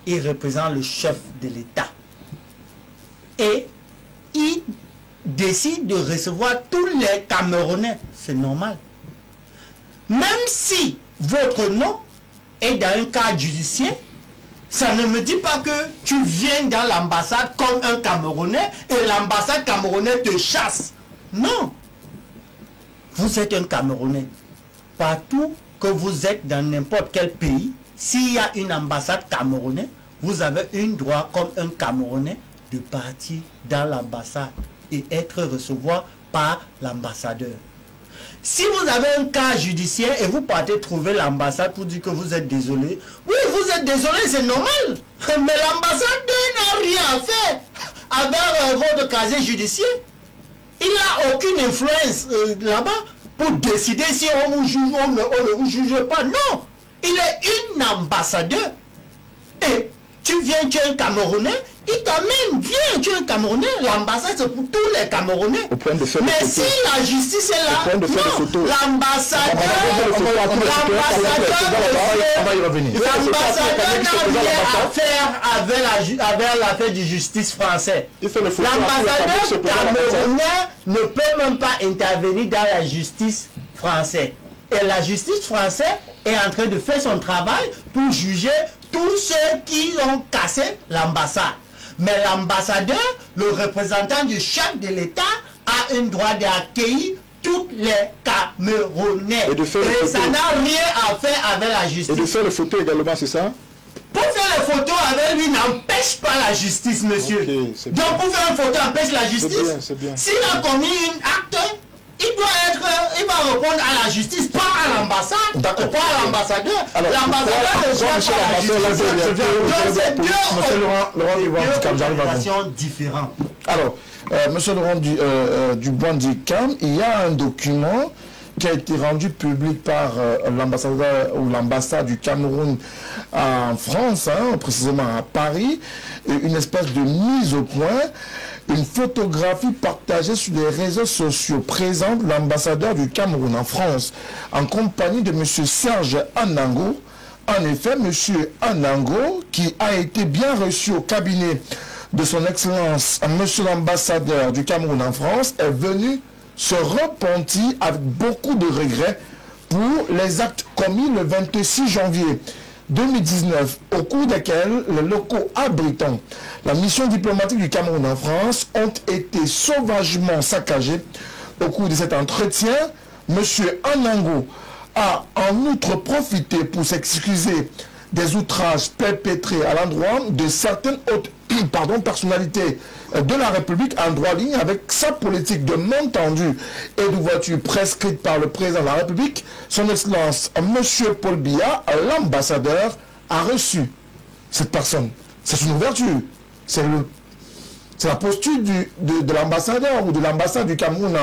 il représente le chef de l'État. Et il décide de recevoir tous les Camerounais. C'est normal. Même si votre nom est dans un cadre judiciaire, ça ne me dit pas que tu viens dans l'ambassade comme un Camerounais et l'ambassade camerounaise te chasse. Non. Vous êtes un Camerounais. Partout que vous êtes dans n'importe quel pays, s'il y a une ambassade camerounaise, vous avez un droit comme un Camerounais de partir dans l'ambassade et être recevoir par l'ambassadeur. Si vous avez un cas judiciaire et vous partez trouver l'ambassade pour dire que vous êtes désolé, oui, vous êtes désolé, c'est normal. Mais l'ambassadeur n'a rien à faire avec votre casier judiciaire. Il n'a aucune influence là-bas pour décider si on vous juge ou on ne vous juge pas. Non, il est un ambassadeur. Et tu viens, tu es un Camerounais, il t'amène, viens, tu es un Camerounais, l'ambassade c'est pour tous les Camerounais. Mais si la justice est là, non, l'ambassadeur n'a rien à faire avec l'affaire de justice française. L'ambassadeur camerounais ne peut même pas intervenir dans la justice française. Et la justice française est en train de faire son travail pour juger tous ceux qui ont cassé l'ambassade. Mais l'ambassadeur, le représentant du chef de l'État, a un droit d'accueillir tous les Camerounais. Et ça n'a rien à faire avec la justice. Et de faire les photos également, c'est ça? Pour faire les photos avec lui n'empêche pas la justice, monsieur. Okay, donc pour faire une photo empêche la justice. S'il a commis un acte, il va répondre à la justice, pas à l'ambassade, pas à l'ambassadeur. L'ambassadeur ne soit pas à la justice. Donc c'est deux organisations différentes. Alors, monsieur Laurent Dubois-Ndikam, il y a un document qui a été rendu public par l'ambassadeur ou l'ambassade du Cameroun en France, précisément à Paris, une espèce de mise au point, une photographie partagée sur les réseaux sociaux présente l'ambassadeur du Cameroun en France en compagnie de M. Serge Anango. En effet, M. Anango, qui a été bien reçu au cabinet de son Excellence, M. l'ambassadeur du Cameroun en France, est venu se repentir avec beaucoup de regrets pour les actes commis le 26 janvier 2019, au cours desquels les locaux abritant la mission diplomatique du Cameroun en France ont été sauvagement saccagés. Au cours de cet entretien, M. Anango a en outre profité pour s'excuser des outrages perpétrés à l'endroit de certaines hautes personnalités de la République en droit ligne avec sa politique de main tendue et d'ouverture prescrite par le président de la République. Son Excellence, M. Paul Biya, l'ambassadeur, a reçu cette personne. C'est une ouverture. C'est la posture de l'ambassadeur ou de l'ambassade du Cameroun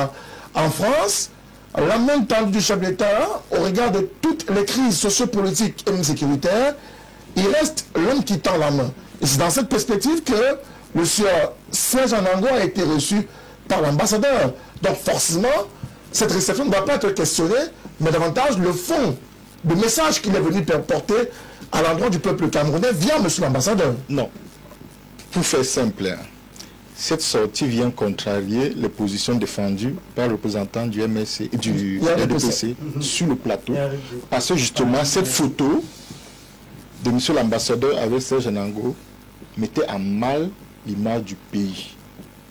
en France. La main tendue du chef d'État, au regard de toutes les crises sociopolitiques et sécuritaires, il reste l'homme qui tend la main. Et c'est dans cette perspective que M. Serge Anango a été reçu par l'ambassadeur. Donc forcément, cette réception ne va pas être questionnée, mais davantage le fond, le message qu'il est venu porter à l'endroit du peuple camerounais via M. l'ambassadeur. Non. Pour faire simple, cette sortie vient contrarier les positions défendues par le représentant du MSC et du RDPC sur le plateau. Parce que justement, cette photo de M. l'ambassadeur avec Serge Anango mettait en mal l'image du pays.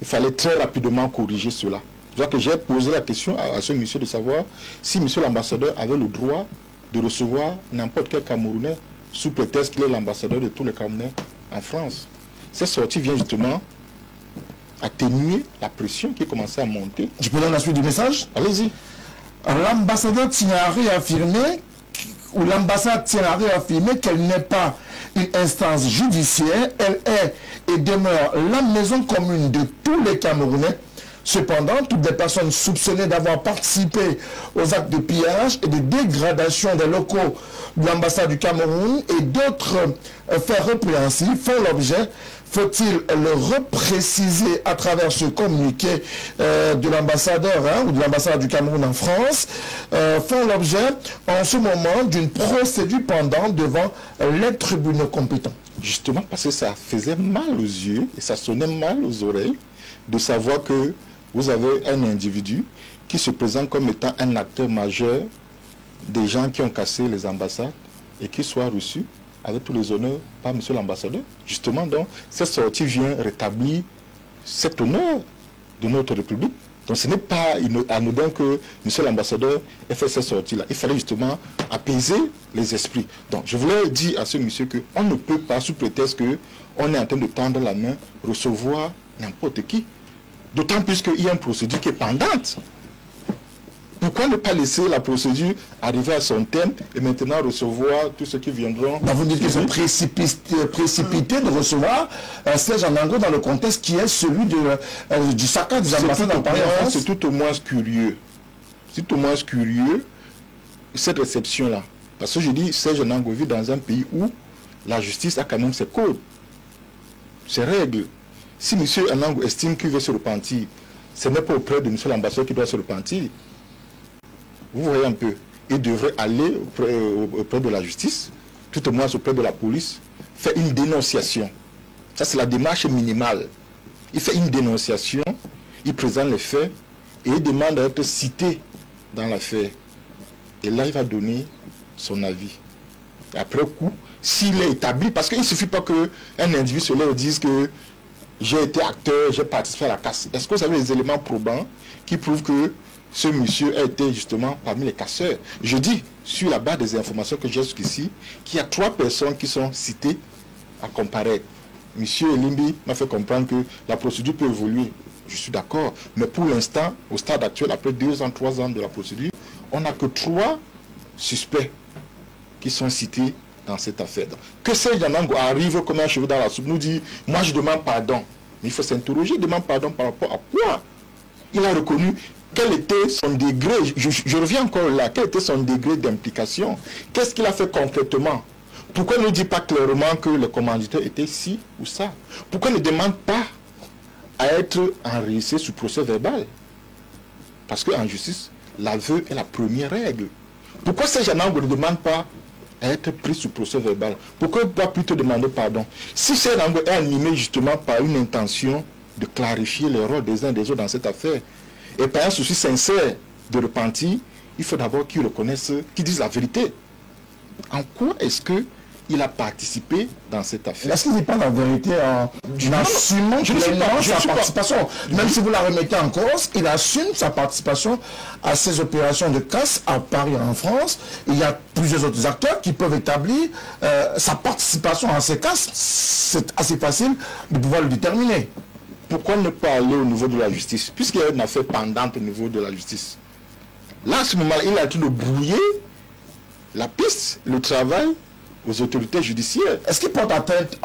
Il fallait très rapidement corriger cela. Donc j'ai posé la question à ce monsieur de savoir si M. l'ambassadeur avait le droit de recevoir n'importe quel Camerounais sous prétexte qu'il est l'ambassadeur de tous les Camerounais en France. Cette sortie vient justement atténuer la pression qui commençait à monter. Je peux donner la suite du message? Allez-y. L'ambassadeur tient à réaffirmer, ou l'ambassade tient à réaffirmer qu'elle n'est pas une instance judiciaire, elle est et demeure la maison commune de tous les Camerounais. Cependant, toutes les personnes soupçonnées d'avoir participé aux actes de pillage et de dégradation des locaux de l'ambassade du Cameroun et d'autres faits répréhensibles font l'objet faut-il le repréciser à travers ce communiqué de l'ambassadeur ou de l'ambassadeur du Cameroun en France, font l'objet en ce moment d'une procédure pendante devant les tribunaux compétents. Justement parce que ça faisait mal aux yeux et ça sonnait mal aux oreilles de savoir que vous avez un individu qui se présente comme étant un acteur majeur des gens qui ont cassé les ambassades et qui soit reçu avec tous les honneurs par M. l'ambassadeur. Justement, donc, cette sortie vient rétablir cet honneur de notre République. Donc ce n'est pas anodin que M. l'ambassadeur ait fait cette sortie-là. Il fallait justement apaiser les esprits. Donc je voulais dire à ce monsieur qu'on ne peut pas, sous prétexte qu'on est en train de tendre la main, recevoir n'importe qui. D'autant plus qu'il y a une procédure qui est pendante. Pourquoi ne pas laisser la procédure arriver à son terme et maintenant recevoir tous ceux qui viendront? Vous dites que c'est précipité de recevoir Serge Anango dans le contexte qui est celui du saccage des ambassades en Paris. C'est tout au moins curieux. C'est tout au moins curieux cette réception-là. Parce que je dis, Serge Anango vit dans un pays où la justice a quand même ses codes, ses règles. Si M. Anango estime qu'il veut se repentir, ce n'est pas auprès de M. l'ambassadeur qui doit se repentir. Vous voyez un peu, il devrait aller auprès de la justice, tout au moins auprès de la police, faire une dénonciation. Ça, c'est la démarche minimale. Il fait une dénonciation, il présente les faits et il demande d'être cité dans l'affaire. Et là, il va donner son avis. Et après coup, s'il est établi, parce qu'il ne suffit pas qu'un individu se lève et dise que j'ai été acteur, j'ai participé à la casse. Est-ce que vous avez les éléments probants qui prouvent que ce monsieur a été justement parmi les casseurs? Je dis, sur la base des informations que j'ai jusqu'ici, qu'il y a 3 personnes qui sont citées à comparaître. Monsieur Elimbi m'a fait comprendre que la procédure peut évoluer. Je suis d'accord. Mais pour l'instant, au stade actuel, après 2 ans, 3 ans de la procédure, on n'a que 3 suspects qui sont cités dans cette affaire. Que Serge Anango arrive comme un cheveu dans la soupe, nous dit, moi je demande pardon. Mais il faut s'interroger, il demande pardon par rapport à quoi? Il a reconnu quel était son degré, je reviens encore là, quel était son degré d'implication? Qu'est-ce qu'il a fait concrètement? Pourquoi il ne dit pas clairement que le commanditaire était ci ou ça? Pourquoi il ne demande pas à être enregistré sous procès verbal? Parce qu'en justice, l'aveu est la première règle. Pourquoi Serge Anango ne demande pas à être pris sous procès verbal? Pourquoi il ne doit plutôt demander pardon? Si Serge Anango est animé justement par une intention de clarifier les rôles des uns des autres dans cette affaire, et par un souci sincère de repentir, il faut d'abord qu'ils reconnaissent, qu'ils disent la vérité. En quoi est-ce qu'il a participé dans cette affaire? Est-ce qu'il n'est pas la vérité en assumant pleinement sa participation? Même si vous la remettez en cause, il assume sa participation à ces opérations de casse à Paris en France. Il y a plusieurs autres acteurs qui peuvent établir sa participation à ces casses. C'est assez facile de pouvoir le déterminer. Pourquoi ne pas aller au niveau de la justice? Puisqu'il y a une affaire pendante au niveau de la justice. Là, à ce moment-là, il a en train de brouiller la piste, le travail aux autorités judiciaires. Est-ce qu'il porte atteinte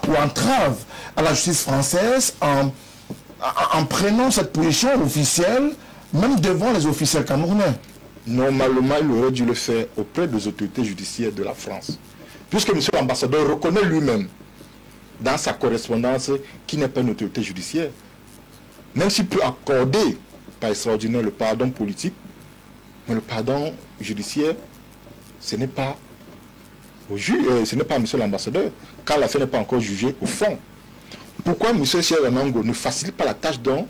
ou entrave à la justice française en prenant cette position officielle, même devant les officiels camerounais? Normalement, il aurait dû le faire auprès des autorités judiciaires de la France. Puisque M. l'ambassadeur reconnaît lui-même dans sa correspondance qui n'est pas une autorité judiciaire. Même s'il peut accorder par extraordinaire le pardon politique, mais le pardon judiciaire, ce n'est pas au juge, ce n'est pas à M. l'ambassadeur, car l'affaire n'est pas encore jugée au fond. Pourquoi M. Serge Anango ne facilite pas la tâche donc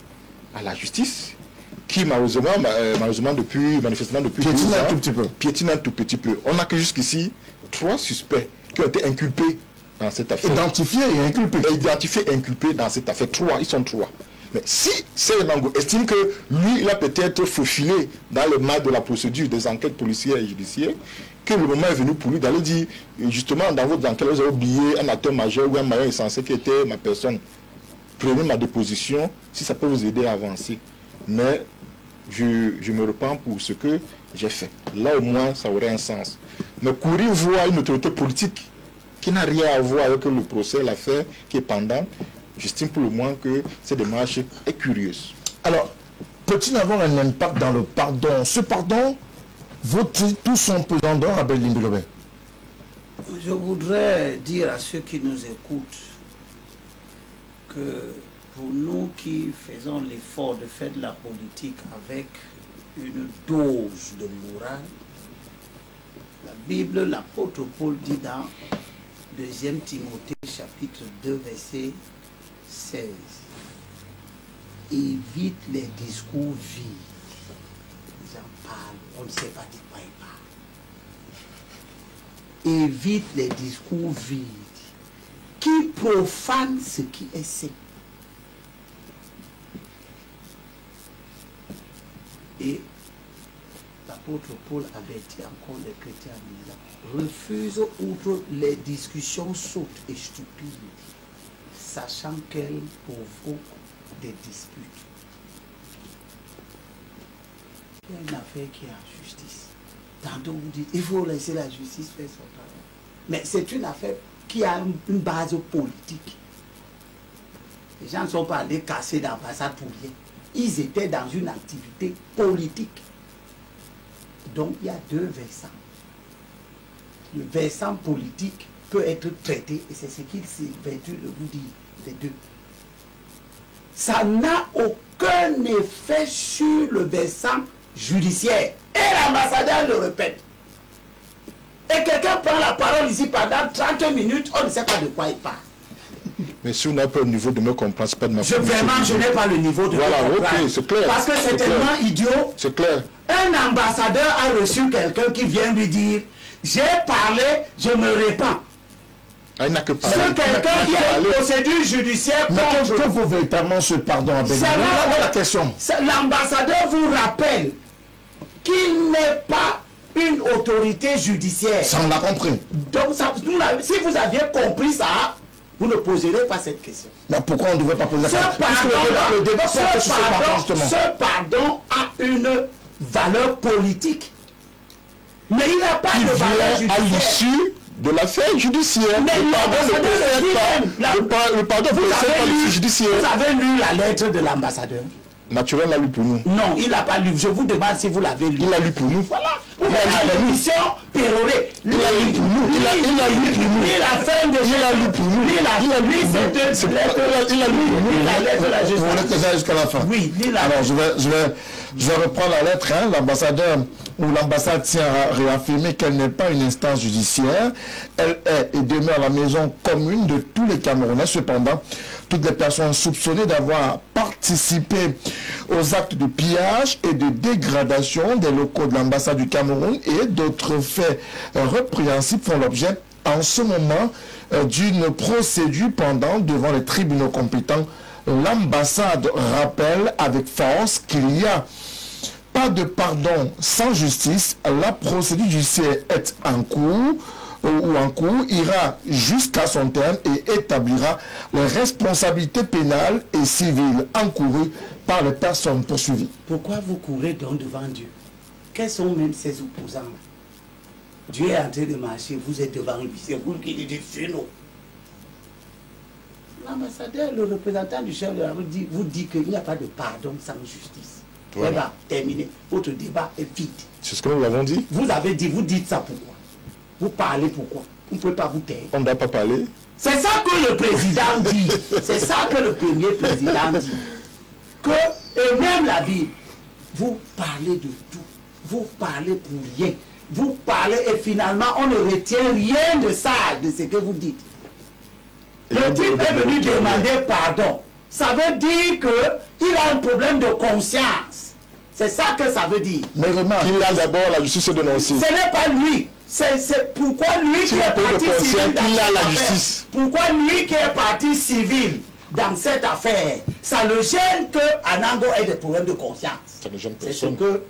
à la justice, qui malheureusement manifestement depuis piétine un tout petit peu. Piétine un tout petit peu. On n'a que jusqu'ici 3 suspects qui ont été inculpés dans cette affaire. Identifié et inculpé. Identifié et inculpé dans cette affaire. 3, ils sont 3. Mais si Serge Anango estime que lui, il a peut-être faufilé dans le mal de la procédure des enquêtes policières et judiciaires, que le moment est venu pour lui d'aller dire, justement, dans votre enquête, vous avez oublié un acteur majeur ou un maillon essentiel qui était ma personne. Prenez ma déposition, si ça peut vous aider à avancer. Mais je me repens pour ce que j'ai fait. Là, au moins, ça aurait un sens. Mais courir voir une autorité politique qui n'a rien à voir avec le procès, l'affaire qui est pendante, j'estime pour le moins que cette démarche est curieuse. Alors, peut-il avoir un impact dans le pardon? Ce pardon vaut-il tout son pesant d'or à Abel Limbi-Lobé? Je voudrais dire à ceux qui nous écoutent que pour nous qui faisons l'effort de faire de la politique avec une dose de morale, la Bible, l'apôtre Paul dit dans 2 Timothée chapitre 2 verset 16, évite les discours vides. Les gens parlent, on ne sait pas de quoi ils parlent. Évite les discours vides qui profanent ce qui est saint. Et l'apôtre Paul avertit encore les chrétiens en disant, refuse outre les discussions sottes et stupides, sachant qu'elles provoquent des disputes. Il y a une affaire qui est en justice. Tantôt vous dites, il faut laisser la justice faire son travail. Mais c'est une affaire qui a une base politique. Les gens ne sont pas allés casser l'ambassade pour rien. Ils étaient dans une activité politique. Donc il y a deux versants. Le versant politique peut être traité, et c'est ce qu'il s'évertue de vous dire, les deux. Ça n'a aucun effet sur le versant judiciaire. Et l'ambassadeur le répète. Et quelqu'un prend la parole ici pendant 30 minutes, on ne sait pas de quoi il parle. Mais si on n'a pas le niveau de me comprendre, c'est pas de ma faute. Vraiment, je n'ai pas le niveau de me comprendre. Voilà, ok, c'est clair. Parce que c'est tellement idiot. C'est clair. Un ambassadeur a reçu quelqu'un qui vient lui dire, j'ai parlé, je me répands. Il n'a que parlé. C'est quelqu'un qui a une procédure judiciaire contre. Que vaut véritablement ce pardon à Bénin? Voilà la question. L'ambassadeur vous rappelle qu'il n'est pas une autorité judiciaire. Ça, on l'a compris. Donc, si vous aviez compris ça, vous ne poserez pas cette question. Mais pourquoi on ne devrait pas poser la question? Le débat porte sur ce pardon, justement. Ce pardon a une valeur politique. Mais il n'a pas de valeur judiciaire. À l'issue de l'affaire judiciaire. Mais le pardon ne fait pas l'issue judiciaire. Vous avez lu la lettre de l'ambassadeur? Naturel l'a lu pour nous. Non, il n'a pas lu. Je vous demande si vous l'avez lu. Il l'a lu pour nous. Voilà. Il a lu mission pérorée. Il a lu pour nous. Il a lu pour nous. Il a fait de. Il a lu pour nous. Il a lu cette lettre. Il a lu pour nous. La lettre de la justice. Vous voulez que ça jusqu'à la fin? Oui, alors je vais reprendre la lettre. Hein. L'ambassadeur ou l'ambassade tient à réaffirmer qu'elle n'est pas une instance judiciaire. Elle est et demeure la maison commune de tous les Camerounais. Cependant, toutes les personnes soupçonnées d'avoir participé aux actes de pillage et de dégradation des locaux de l'ambassade du Cameroun et d'autres faits répréhensibles font l'objet en ce moment d'une procédure pendant devant les tribunaux compétents. L'ambassade rappelle avec force qu'il n'y a pas de pardon sans justice. La procédure judiciaire est en cours ira jusqu'à son terme et établira les responsabilités pénales et civiles encourues par les personnes poursuivies. Pourquoi vous courez donc devant Dieu? Quels sont même ses opposants? Dieu est en train de marcher, vous êtes devant lui, c'est vous qui dites c'est nous. L'ambassadeur, le représentant du chef de la rue vous dit qu'il n'y a pas de pardon sans justice. Voilà. Débat terminé. Votre débat est vide. C'est ce que nous l'avons dit. Vous avez dit, vous dites ça pourquoi? Vous parlez pourquoi? Vous ne pouvez pas vous taire. On ne doit pas parler. C'est ça que le président dit. C'est ça que le premier président dit. Que, et même la Bible, vous parlez de tout. Vous parlez pour rien. Vous parlez et finalement on ne retient rien de ça, de ce que vous dites. Le type est venu demander pardon. Ça veut dire qu'il a un problème de conscience. C'est ça que ça veut dire. Mais remarque, il a d'abord la justice dénoncée. Ce n'est pas lui. C'est pourquoi lui qui est parti civil dans cette affaire. Pourquoi lui qui est parti civil dans cette affaire, ça le gêne que Anango ait des problèmes de conscience. Ça ne gêne personne. C'est ce que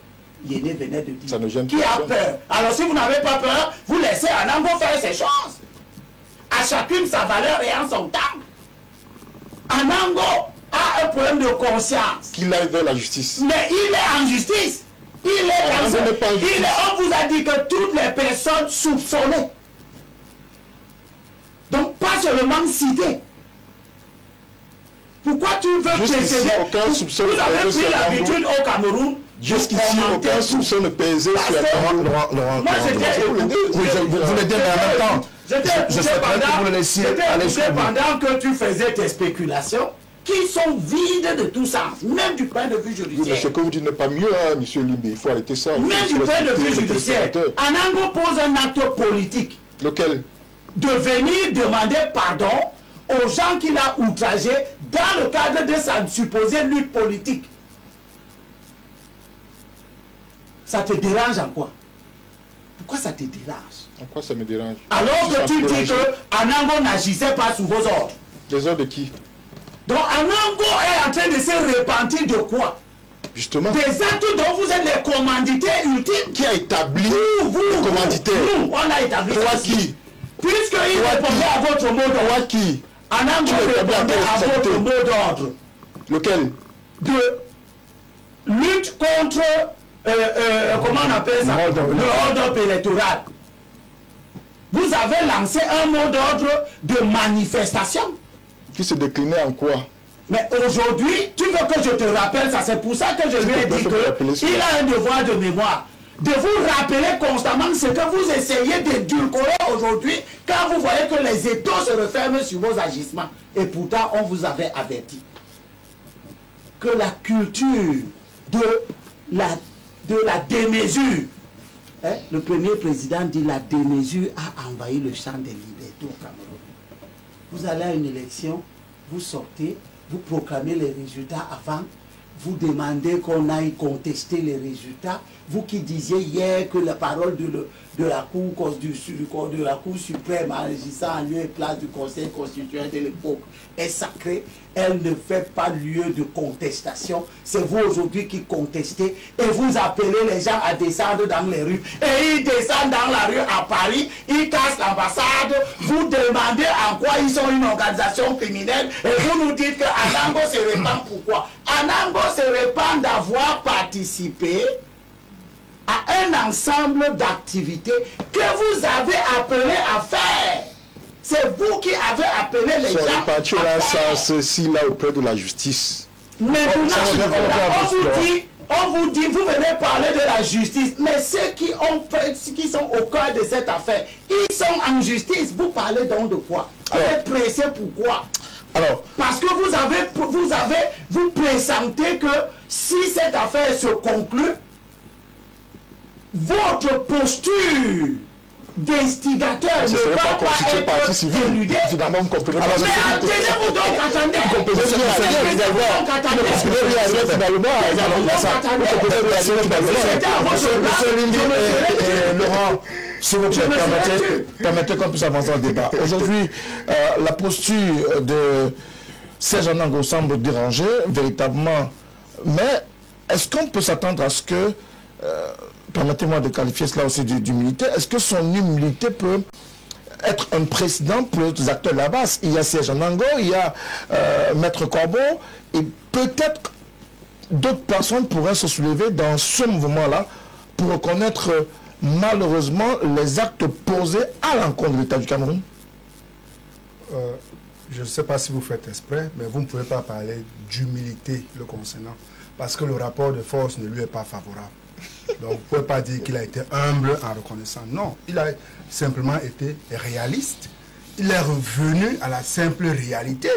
Yéné venait de dire. Ça ne gêne qui a peur? Alors si vous n'avez pas peur, vous laissez Anango faire ses choses. À chacune sa valeur et en son temps. Anango a un problème de conscience. Qu'il aille vers la justice. Mais il est en justice. On vous a dit que toutes les personnes soupçonnées. Donc pas seulement citées. Pourquoi tu veux précéder? Vous avez pris l'habitude au Cameroun. Jusqu'ici, aucun soupçon ne pesait sur la parole. Vous voulez dire, mais en même temps, Je t'ai écouté pendant que tu faisais tes spéculations qui sont vides de tout sens, même du point de vue judiciaire. Oui, mais ce que vous dites n'est pas mieux, hein, monsieur Limbe. Il faut arrêter ça. Même du point de vue judiciaire. Anango pose un acte politique. Lequel? De venir demander pardon aux gens qu'il a outragés dans le cadre de sa supposée lutte politique. Ça te dérange en quoi? Pourquoi ça te dérange? En quoi ça me dérange? Alors que tu dis que Anango n'agissait pas sous vos ordres. Les ordres de qui? Donc Anango est en train de se repentir de quoi? Justement. Des actes dont vous êtes les commanditaires ultimes. Qui a établi vous, les commanditaires? Nous, on a établi toi ça. Qui? Puisqu'il répondait à votre mot d'ordre. Toi qui? Anango répondait à votre mot d'ordre. Lequel? De lutte contre, comment on appelle ça? Le hold-up électoral. Vous avez lancé un mot d'ordre de manifestation. Qui se déclinait en quoi? Mais aujourd'hui, tu veux que je te rappelle ça, c'est pour ça que je lui ai dit qu'il a un devoir de mémoire. De vous rappeler constamment ce que vous essayez d'édulcorer aujourd'hui quand vous voyez que les étaux se referment sur vos agissements. Et pourtant, on vous avait averti que la culture de la démesure, hein, le premier président dit la démesure a envahi le champ des libertés au Cameroun. Vous allez à une élection, vous sortez, vous proclamez les résultats avant, vous demandez qu'on aille contester les résultats. Vous qui disiez hier que la parole de la Cour suprême agissant en lieu et place du Conseil constitutionnel de l'époque est sacrée, elle ne fait pas lieu de contestation. C'est vous aujourd'hui qui contestez et vous appelez les gens à descendre dans les rues. Et ils descendent dans la rue à Paris, ils cassent l'ambassade, vous demandez en quoi ils sont une organisation criminelle et vous nous dites que Anango se répand pourquoi? Anango se répand d'avoir participé à un ensemble d'activités que vous avez appelé à faire. C'est vous qui avez appelé les gens à faire. Ceci là auprès de la justice. Maintenant, on vous dit, vous venez parler de la justice, mais ceux qui sont au cœur de cette affaire, ils sont en justice. Vous parlez donc de quoi? Vous êtes pressé pourquoi? Alors, parce que vous pressentez que si cette affaire se conclut, votre posture d'instigateur ne va pas être éludée. Finalement, vous comprenez pas. Mais attendez-vous donc, attendez. Laurent, s'il vous plaît, permettez qu'on puisse avancer le débat. Aujourd'hui, la posture de Serge Anango semble déranger véritablement, mais est-ce qu'on peut s'attendre à ce que, permettez-moi de qualifier cela aussi d'humilité, est-ce que son humilité peut être un précédent pour les acteurs de la base? Il y a Serge Anango, il y a Maître Corbeau, et peut-être d'autres personnes pourraient se soulever dans ce mouvement-là pour reconnaître malheureusement les actes posés à l'encontre de l'État du Cameroun. Je ne sais pas si vous faites exprès, mais vous ne pouvez pas parler d'humilité le concernant, parce que le rapport de force ne lui est pas favorable. Donc vous ne pouvez pas dire qu'il a été humble en reconnaissant. Non, il a simplement été réaliste. Il est revenu à la simple réalité.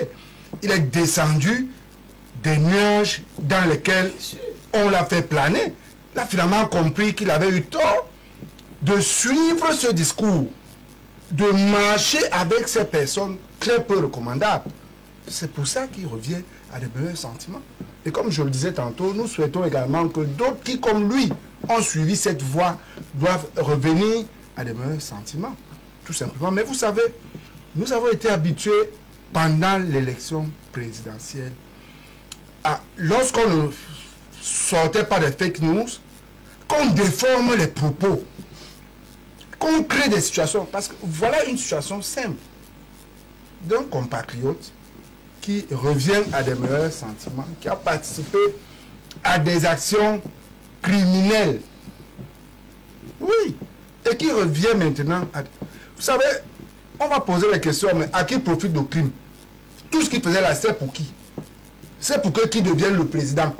Il est descendu des nuages dans lesquels on l'a fait planer. Il a finalement compris qu'il avait eu tort de suivre ce discours, de marcher avec ces personnes très peu recommandables. C'est pour ça qu'il revient à de meilleurs sentiments. Et comme je le disais tantôt, nous souhaitons également que d'autres qui, comme lui, ont suivi cette voie, doivent revenir à de meilleurs sentiments. Tout simplement. Mais vous savez, nous avons été habitués pendant l'élection présidentielle à, lorsqu'on ne sortait pas des fake news, qu'on déforme les propos, qu'on crée des situations. Parce que voilà une situation simple d'un compatriote qui revient à des meilleurs sentiments, qui a participé à des actions criminelles. Oui. Et qui revient maintenant à... Vous savez, on va poser la question, mais à qui profite le crime? Tout ce qu'il faisait là, c'est pour qui? C'est pour que qui devienne le président.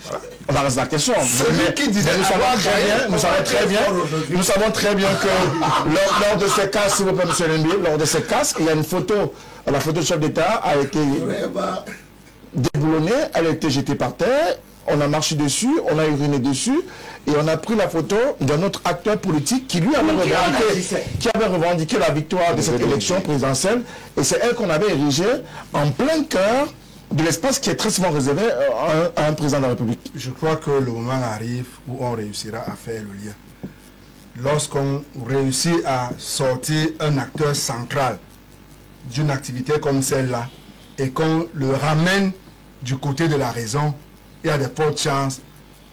Voilà. On va rester la question. Celui qui disait nous savons très bien que lors de ces cas, s'il vous plaît, M. Lembi, lors de ces cas, il y a une photo, la photo du chef d'État a été déboulonnée, elle a été jetée par terre, on a marché dessus, on a uriné dessus, et on a pris la photo d'un autre acteur politique qui lui avait revendiqué la victoire de cette élection présidentielle, et c'est elle qu'on avait érigée en plein cœur de l'espace qui est très souvent réservé à un président de la République. Je crois que le moment arrive où on réussira à faire le lien. Lorsqu'on réussit à sortir un acteur central d'une activité comme celle-là et qu'on le ramène du côté de la raison, il y a de fortes chances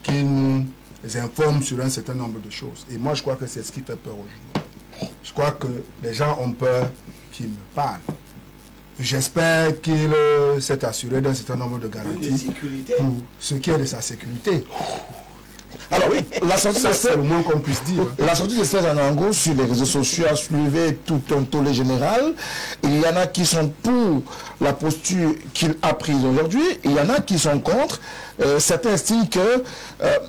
qu'il nous informe sur un certain nombre de choses. Et moi, je crois que c'est ce qui fait peur aujourd'hui. Je crois que les gens ont peur qu'il me parle. J'espère qu'il s'est assuré d'un certain nombre de garanties pour ce qui est de sa sécurité. Alors oui, la sortie c'est le moins qu'on puisse dire. La sortie de Serge Anango sur les réseaux sociaux a soulevé tout un tollé général. Il y en a qui sont pour la posture qu'il a prise aujourd'hui, il y en a qui sont contre. Certains estiment que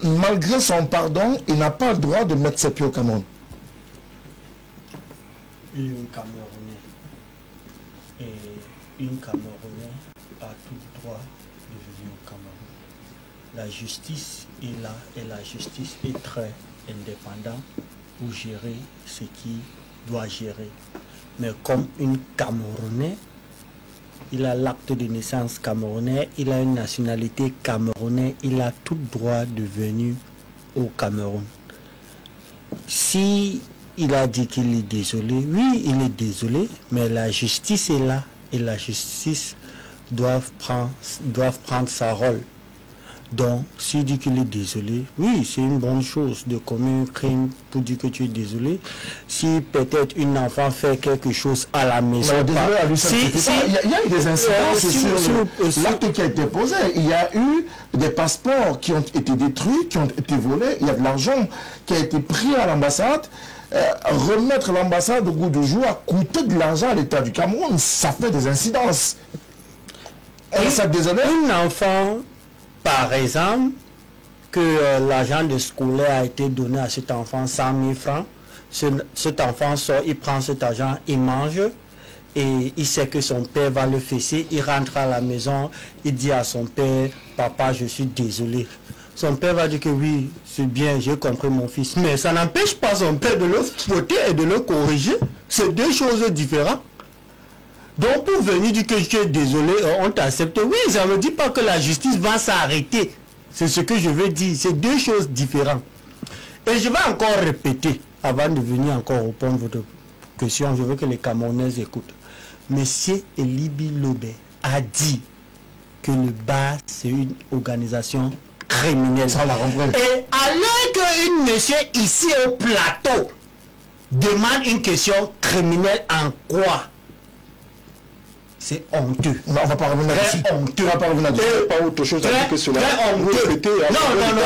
malgré son pardon, il n'a pas le droit de mettre ses pieds au Cameroun. Une Camerounais et une Camerounais a tout droit de venir au Cameroun. La justice est là et la justice est très indépendante pour gérer ce qu'il doit gérer. Mais comme une Camerounais, il a l'acte de naissance camerounais, il a une nationalité camerounaise, il a tout droit de venir au Cameroun. Si il a dit qu'il est désolé, oui, il est désolé, mais la justice est là et la justice doit prendre sa rôle. Donc, s'il dit qu'il est désolé, oui, c'est une bonne chose de commettre un crime pour dire que tu es désolé. Si peut-être une enfant fait quelque chose à la maison, il y a eu des incidents sur l'acte qui a été posé. Il y a eu des passeports qui ont été détruits, qui ont été volés. Il y a de l'argent qui a été pris à l'ambassade. Remettre l'ambassade au goût du jour a coûté de l'argent à l'État du Cameroun. Ça fait des incidences. Un enfant, par exemple, que l'argent de scolaire a été donné à cet enfant 100 000 francs. Cet enfant sort, il prend cet argent, il mange et il sait que son père va le fesser. Il rentre à la maison, il dit à son père, papa, je suis désolé. Son père va dire que oui, c'est bien, j'ai compris mon fils. Mais ça n'empêche pas son père de le fouetter et de le corriger. C'est deux choses différentes. Donc pour venir dire que je suis désolé, on t'accepte. Oui, ça ne veut dire pas que la justice va s'arrêter. C'est ce que je veux dire. C'est deux choses différentes. Et je vais encore répéter, avant de venir encore répondre à votre question, je veux que les Camerounais écoutent. Monsieur Elibi Lobé a dit que le BAS, c'est une organisation criminelle. Et alors qu'une monsieur ici au plateau demande une question criminelle en quoi? C'est honteux. Non, on va pas revenir là-dessus. Honteux. On va pas revenir là-dessus. Pas autre chose à dire que cela. Très honteux. Non,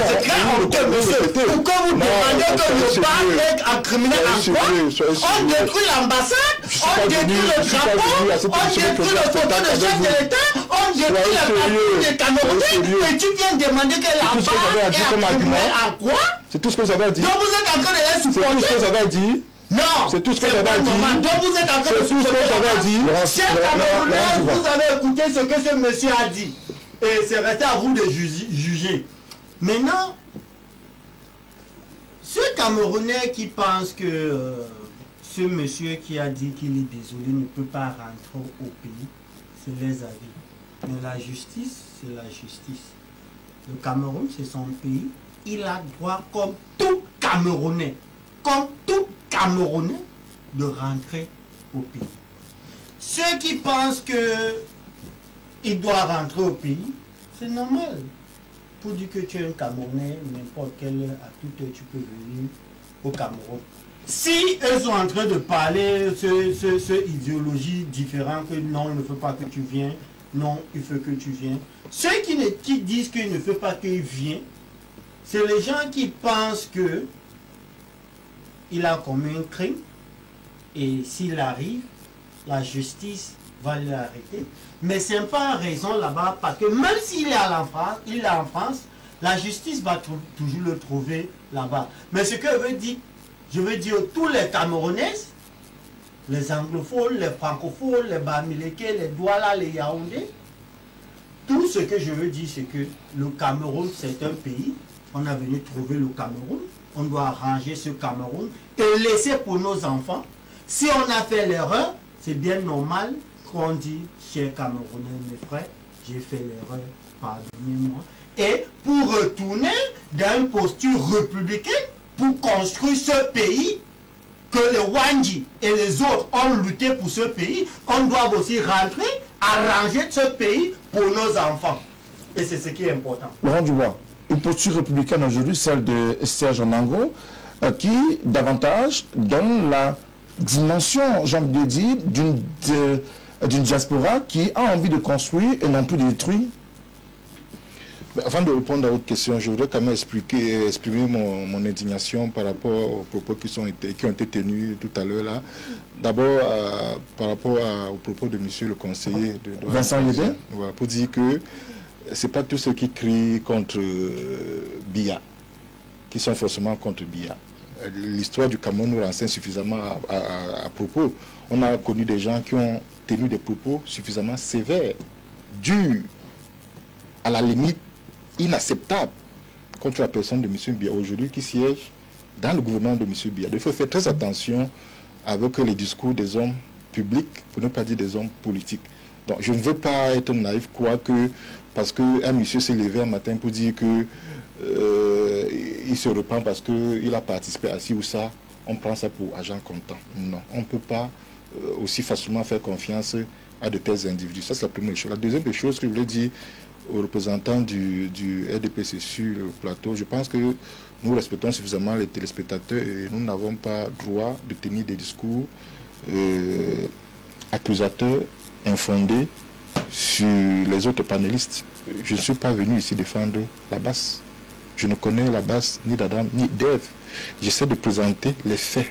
c'est très honteux, monsieur. Pourquoi vous demandez que le bar est un criminel en quoi? On détruit l'ambassade, on détruit le drapeau, on détruit le photo de chef de l'État, on détruit la partie des Camerounais, et tu viens demander que l'ambassade est un criminel en quoi? C'est tout ce que vous avez dit. Donc vous êtes en train de les supporter. C'est tout ce que vous avez dit. Non, c'est tout ce que j'avais dit. Donc vous êtes en train de dit. Chers Camerounais, vous avez écouté ce que ce monsieur a dit. Et c'est resté à vous de juger. Maintenant, ce Camerounais qui pense que ce monsieur qui a dit qu'il est désolé ne peut pas rentrer au pays, c'est les avis. Mais la justice, c'est la justice. Le Cameroun, c'est son pays. Il a droit, comme tout Camerounais, de rentrer au pays. Ceux qui pensent qu'il doit rentrer au pays, c'est normal. Pour dire que tu es un Camerounais, n'importe quelle heure, à toute heure, tu peux venir au Cameroun. Si eux sont en train de parler ce idéologie différente, que non, il ne faut pas que tu viennes, non, il faut que tu viennes. Ceux qui disent qu'il ne faut pas qu'il vienne, c'est les gens qui pensent que il a commis un crime et s'il arrive, la justice va l'arrêter. Mais ce n'est pas raison là-bas parce que même s'il est en France, la justice va toujours le trouver là-bas. Mais ce que je veux dire, tous les Camerounais, les anglophones, les francophones, les Bamileke, les Douala, les Yaoundé, tout ce que je veux dire, c'est que le Cameroun, c'est un pays. On a venu trouver le Cameroun. On doit arranger ce Cameroun et laisser pour nos enfants. Si on a fait l'erreur, c'est bien normal qu'on dit, chers Camerounais, mes frères, j'ai fait l'erreur, pardonnez-moi. Et pour retourner dans une posture républicaine, pour construire ce pays, que les Wandji et les autres ont lutté pour ce pays, on doit aussi rentrer, arranger ce pays pour nos enfants. Et c'est ce qui est important. Laurent Dubois, une posture républicaine aujourd'hui, celle de Serge Onango, qui davantage donne la dimension, j'ai envie de dire, d'une diaspora qui a envie de construire et non plus de détruire. Avant de répondre à votre question, je voudrais quand même exprimer mon indignation par rapport aux propos qui ont été tenus tout à l'heure là. D'abord, par rapport aux propos de monsieur le conseiller de Vincent Yédé, voilà, pour dire que c'est pas tous ceux qui crient contre Biya qui sont forcément contre Biya. L'histoire du Cameroun nous renseigne suffisamment à propos. On a connu des gens qui ont tenu des propos suffisamment sévères, durs, à la limite inacceptable contre la personne de M. Biya aujourd'hui qui siège dans le gouvernement de M. Biya. Il faut faire très attention avec les discours des hommes publics, pour ne pas dire des hommes politiques. Donc je ne veux pas être naïf, croire que parce qu'un monsieur s'est levé un matin pour dire que il se reprend parce qu'il a participé à ci ou ça, on prend ça pour agent comptant. Non, on ne peut pas aussi facilement faire confiance à de tels individus. Ça, c'est la première chose. La deuxième chose que je voulais dire aux représentants du RDPC sur le plateau, je pense que nous respectons suffisamment les téléspectateurs et nous n'avons pas droit de tenir des discours accusateurs, infondés sur les autres panélistes. Je ne suis pas venu ici défendre la basse. Je ne connais la basse ni d'Adam ni d'Ève. J'essaie de présenter les faits.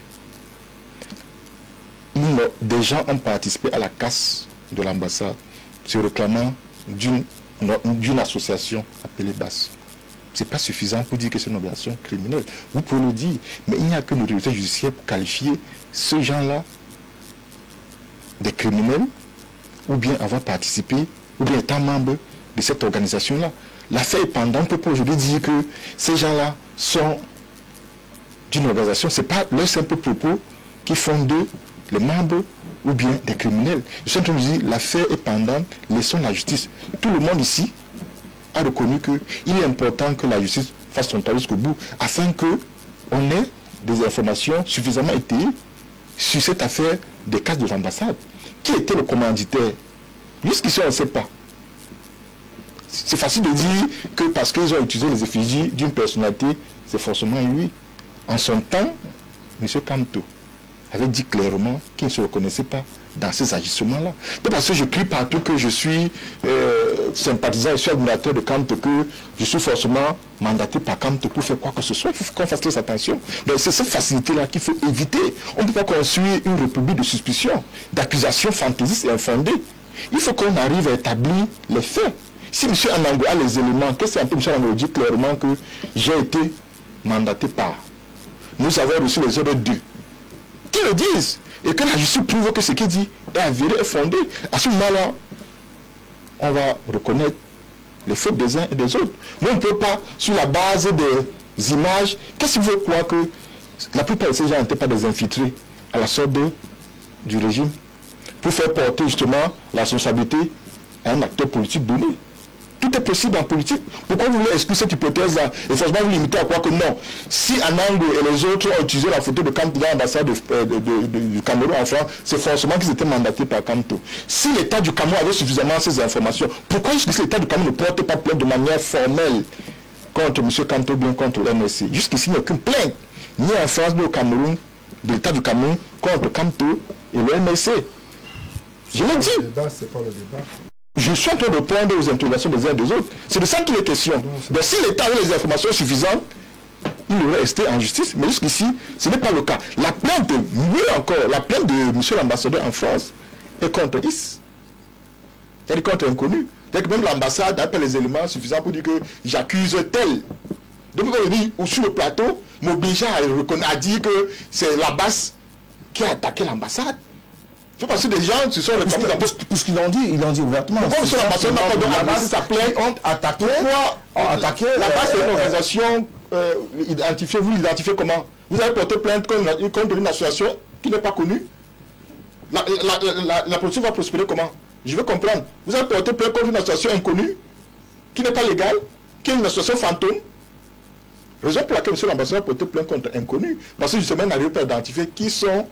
Des gens ont participé à la casse de l'ambassade se réclamant d'une association appelée basse. Ce n'est pas suffisant pour dire que c'est une organisation criminelle. Vous pouvez le dire, mais il n'y a qu'une autorité judiciaire pour qualifier ces gens-là des criminels, ou bien avoir participé, ou bien étant membre de cette organisation-là. L'affaire est pendante, on peut pas aujourd'hui dire que ces gens-là sont d'une organisation. Ce n'est pas leur simple propos qui font d'eux les membres ou bien des criminels. Je suis en train de dire, l'affaire est pendante, laissons la justice. Tout le monde ici a reconnu qu'il est important que la justice fasse son travail jusqu'au bout, afin qu'on ait des informations suffisamment étayées sur cette affaire des casses de l'ambassade. Qui était le commanditaire? Jusqu'ici, on ne sait pas. C'est facile de dire que parce qu'ils ont utilisé les effigies d'une personnalité, c'est forcément lui. En son temps, M. Kamto avait dit clairement qu'il ne se reconnaissait pas dans ces agissements-là. C'est parce que je crie partout que je suis sympathisant et suis admirateur de Kamto, que je suis forcément mandaté par Kamto pour faire quoi que ce soit. Il faut qu'on fasse très attention. Donc c'est cette facilité-là qu'il faut éviter. On ne peut pas construire une république de suspicion, d'accusations fantaisistes et infondées. Il faut qu'on arrive à établir les faits. Si M. Onango a les éléments, qu'est-ce que M. Onango dit clairement que j'ai été mandaté par. Nous avons reçu les ordres d'eux. Qui le disent. Et que la justice prouve que ce qu'il dit est avéré et fondé. À ce moment-là, on va reconnaître les fautes des uns et des autres. Mais on ne peut pas, sur la base des images, qu'est-ce qu'il veut croire que la plupart de ces gens n'étaient pas des infiltrés à la sorte du régime pour faire porter justement la responsabilité à un acteur politique donné. Tout est possible en politique. Pourquoi vous voulez exclure cette hypothèse-là? Et franchement, vous limitez à quoi que non. Si Onango et les autres ont utilisé la photo de Kamto dans l'ambassade du Cameroun en France, c'est forcément qu'ils étaient mandatés par Kamto. Si l'État du Cameroun avait suffisamment ces informations, pourquoi jusqu'ici l'État du Cameroun ne porte pas plainte de manière formelle contre M. Kamto ou bien contre l'MSC? Jusqu'ici, il n'y a aucune plainte, ni en France, ni au Cameroun, de l'État du Cameroun contre Kamto et le MSC. Je l'ai dit. C'est pas le débat. Je suis en train de répondre aux interrogations des uns et des autres. C'est de ça qu'il est question. Donc si l'État avait les informations suffisantes, il aurait resté en justice. Mais jusqu'ici, ce n'est pas le cas. La plainte, mieux encore, la plainte de M. l'ambassadeur en France est contre IS. C'est-à-dire contre inconnu. C'est-à-dire que même l'ambassade n'a pas les éléments suffisants pour dire que j'accuse tel. Donc, on dit, ou sur le plateau, m'obliger à dire que c'est la base qui a attaqué l'ambassade. Il faut passer des gens, ce sont les fameux... Puisqu'ils l'ont dit, ouvertement. Pourquoi sur l'ambassade n'a pas de la base s'appelait ont attaqué. La base c'est une organisation identifiée, vous l'identifiez comment? Vous avez porté plainte contre une association qui n'est pas connue. La procédure va prospérer comment? Je veux comprendre. Vous avez porté plainte contre une association inconnue, qui n'est pas légale, qui est une association fantôme. Raison pour laquelle M. l'ambassadeur a porté plainte contre inconnu, parce que justement, il n'arrive pas à identifier qui sont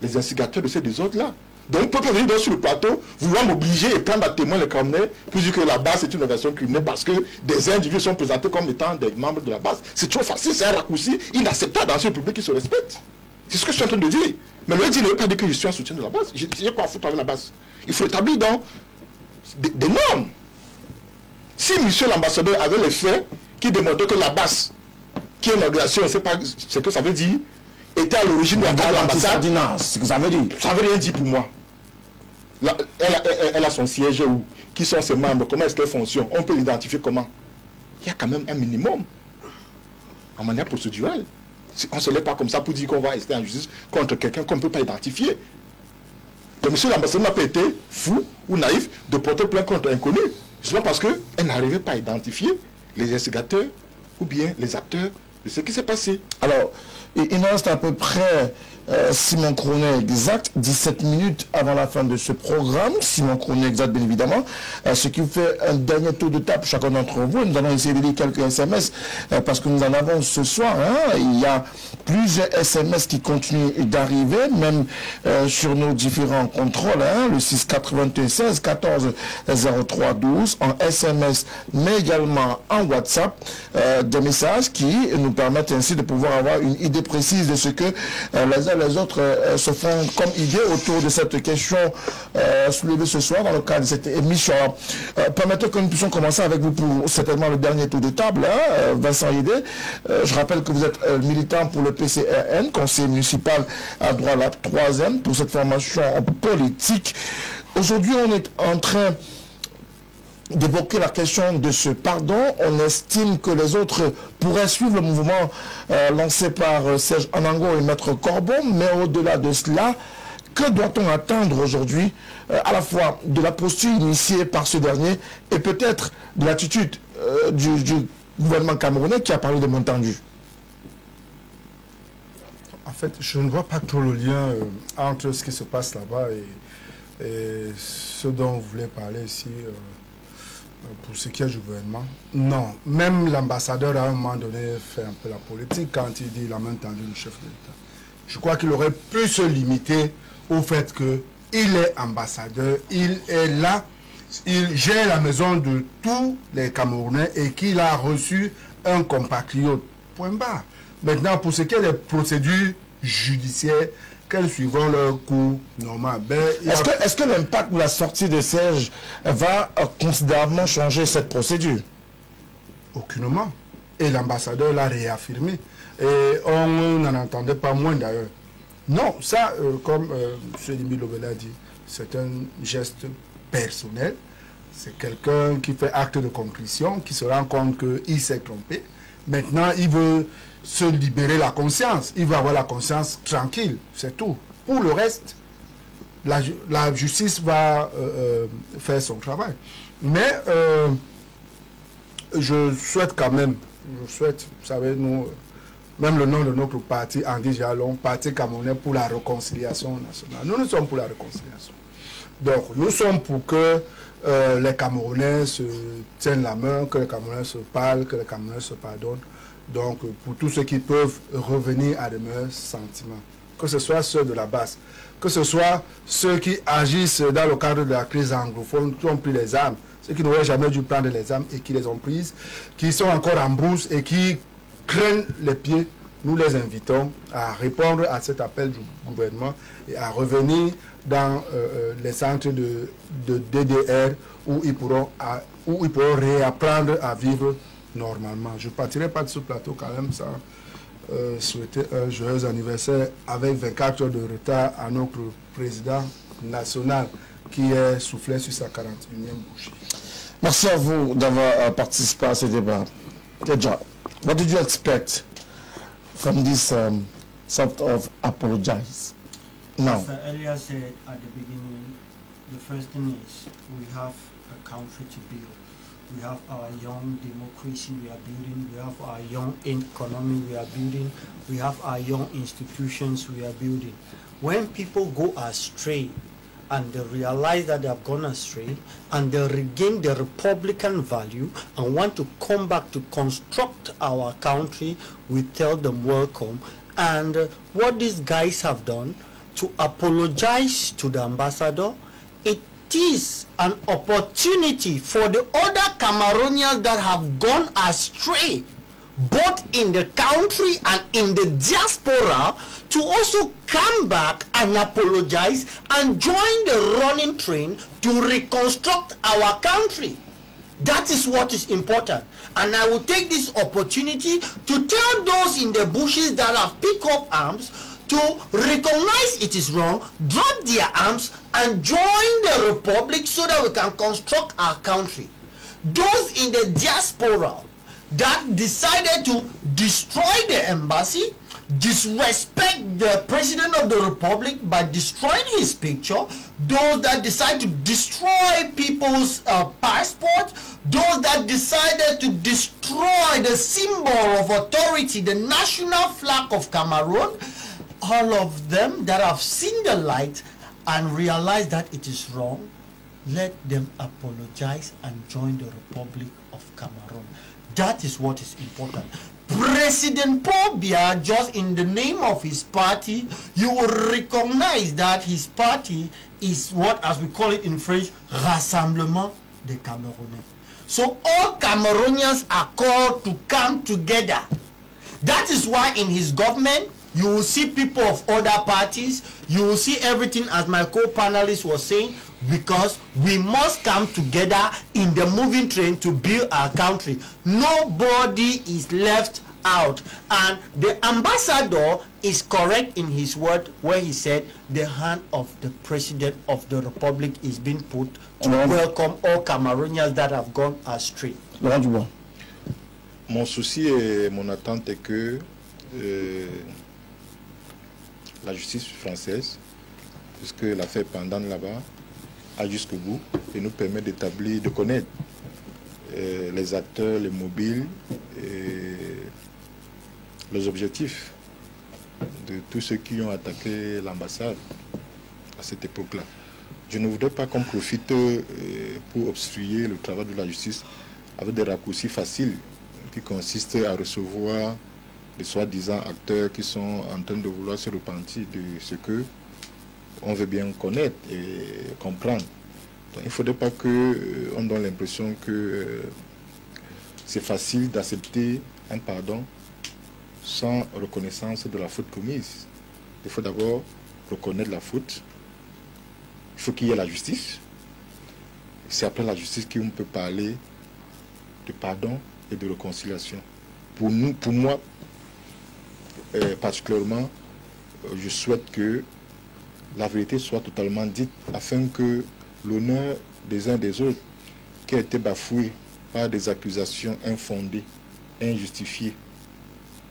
les instigateurs de ces désordres-là. Donc, on peut pas venir sur le plateau, vouloir m'obliger et prendre à témoin les criminels pour dire que la base est une organisation criminelle parce que des individus sont présentés comme étant des membres de la base. C'est trop facile, c'est un raccourci inacceptable dans un public qui se respecte. C'est ce que je suis en train de dire. Mais le dit ne veut pas dire que je suis en soutien de la base. Je sais quoi foutre avec la base. Il faut établir donc des normes. Si monsieur l'ambassadeur avait les faits qui démontraient que la base, qui est une organisation, je ne sais pas ce que ça veut dire, était à l'origine de l'ambassade, c'est ce que ça veut dire. Ça ne veut rien dire pour moi. Elle a son siège où? Qui sont ses membres? Comment est-ce qu'elle fonctionne? On peut l'identifier comment? Il y a quand même un minimum en manière procédurale. On ne se lève pas comme ça pour dire qu'on va rester en justice contre quelqu'un qu'on ne peut pas identifier. Donc monsieur l'ambassadeur n'a pas été fou ou naïf de porter plainte contre inconnu. Justement parce qu'elle n'arrivait pas à identifier les instigateurs ou bien les acteurs de ce qui s'est passé. Alors, il nous reste à peu près Simon Chronet exact, 17 minutes avant la fin de ce programme. Simon Chronet exact, bien évidemment. Ce qui vous fait un dernier tour de table, chacun d'entre vous. Nous allons essayer de lire quelques SMS parce que nous en avons ce soir. Il y a plusieurs SMS qui continuent d'arriver, même sur nos différents contrôles. Le 681 16 14 03 12 en SMS, mais également en WhatsApp. Des messages qui nous permettent ainsi de pouvoir avoir une idée précise de ce que les uns les autres se font comme idée autour de cette question soulevée ce soir dans le cadre de cette émission. Permettez que nous puissions commencer avec vous pour certainement le dernier tour de table. Vincent Yédé, je rappelle que vous êtes militant pour le PCRN, conseiller municipal à Douala 3e, pour cette formation politique. Aujourd'hui, on est en train d'évoquer la question de ce pardon. On estime que les autres pourraient suivre le mouvement lancé par Serge Anango et Maître Corbon, mais au-delà de cela, que doit-on attendre aujourd'hui à la fois de la posture initiée par ce dernier et peut-être de l'attitude du gouvernement camerounais qui a parlé de montants dus? En fait, je ne vois pas trop le lien entre ce qui se passe là-bas et ce dont vous voulez parler ici. Pour ce qui est du gouvernement, non. Même l'ambassadeur à un moment donné fait un peu la politique quand il dit la main tendue du chef de l'État. Je crois qu'il aurait pu se limiter au fait qu'il est ambassadeur, il est là, il gère la maison de tous les Camerounais et qu'il a reçu un compatriote. Point barre. Maintenant, pour ce qui est des procédures judiciaires, qu'elles suivront leur cours normal. Est-ce que l'impact de la sortie de Serge va considérablement changer cette procédure? Aucunement. Et l'ambassadeur l'a réaffirmé. Et on n'en entendait pas moins d'ailleurs. Non, ça, comme M. Limi Lobel a dit, c'est un geste personnel. C'est quelqu'un qui fait acte de contrition, qui se rend compte qu'il s'est trompé. Maintenant, il veut se libérer la conscience. Il veut avoir la conscience tranquille, c'est tout. Pour le reste, la justice va faire son travail. Mais je souhaite quand même, vous savez, nous, même le nom de notre parti, Andy Jalon, Parti camerounais pour la réconciliation nationale. Nous sommes pour la réconciliation. Donc, nous sommes pour que les Camerounais se tiennent la main, que les Camerounais se parlent, que les Camerounais se pardonnent. Donc, pour tous ceux qui peuvent revenir à de meilleurs sentiments, que ce soit ceux de la base, que ce soit ceux qui agissent dans le cadre de la crise anglophone, qui ont pris les armes, ceux qui n'auraient jamais dû prendre les armes et qui les ont prises, qui sont encore en brousse et qui craignent les pieds, nous les invitons à répondre à cet appel du gouvernement et à revenir dans les centres de DDR où ils pourront réapprendre à vivre normalement. Je ne partirai pas de ce plateau quand même sans souhaiter un joyeux anniversaire avec 24 heures de retard à notre président national qui est soufflé sur sa 41e bouchée. Merci à vous d'avoir participé à ce débat. Teja, what did you expect from this sort of apologize? Now, As earlier said at the beginning, the first thing is we have a country to build. We have our young democracy we are building. We have our young economy we are building. We have our young institutions we are building. When people go astray and they realize that they have gone astray and they regain the Republican value and want to come back to construct our country, we tell them welcome. And what these guys have done, to apologize to the ambassador, it is an opportunity for the other Cameroonians that have gone astray, both in the country and in the diaspora, to also come back and apologize and join the running train to reconstruct our country. That is what is important. And I will take this opportunity to tell those in the bushes that have picked up arms to recognize it is wrong, drop their arms, and join the republic so that we can construct our country. Those in the diaspora that decided to destroy the embassy, disrespect the president of the republic by destroying his picture, those that decide to destroy people's passport, those that decided to destroy the symbol of authority, the national flag of Cameroon, all of them that have seen the light and realized that it is wrong, let them apologize and join the Republic of Cameroon. That is what is important. President Paul Biya, just in the name of his party, you will recognize that his party is what, as we call it in French, Rassemblement des Camerounais. So all Cameroonians are called to come together. That is why in his government, you will see people of other parties, you will see everything as my co-panelist was saying, because we must come together in the moving train to build our country. Nobody is left out. And the ambassador is correct in his word where he said the hand of the president of the republic is being put to welcome all Cameroonians that have gone astray. Mon souci et mon attente est que la justice française, puisque l'affaire pendant là-bas, a jusqu'au bout et nous permet d'établir, de connaître les acteurs, les mobiles et les objectifs de tous ceux qui ont attaqué l'ambassade à cette époque-là. Je ne voudrais pas qu'on profite pour obstruer le travail de la justice avec des raccourcis faciles qui consistent à recevoir les soi-disant acteurs qui sont en train de vouloir se repentir de ce que on veut bien connaître et comprendre. Donc, il ne faudrait pas qu'on donne l'impression que c'est facile d'accepter un pardon sans reconnaissance de la faute commise. Il faut d'abord reconnaître la faute. Il faut qu'il y ait la justice. C'est après la justice qu'on peut parler de pardon et de réconciliation. Pour nous, pour moi, particulièrement, je souhaite que la vérité soit totalement dite afin que l'honneur des uns des autres qui a été bafoué par des accusations infondées, injustifiées,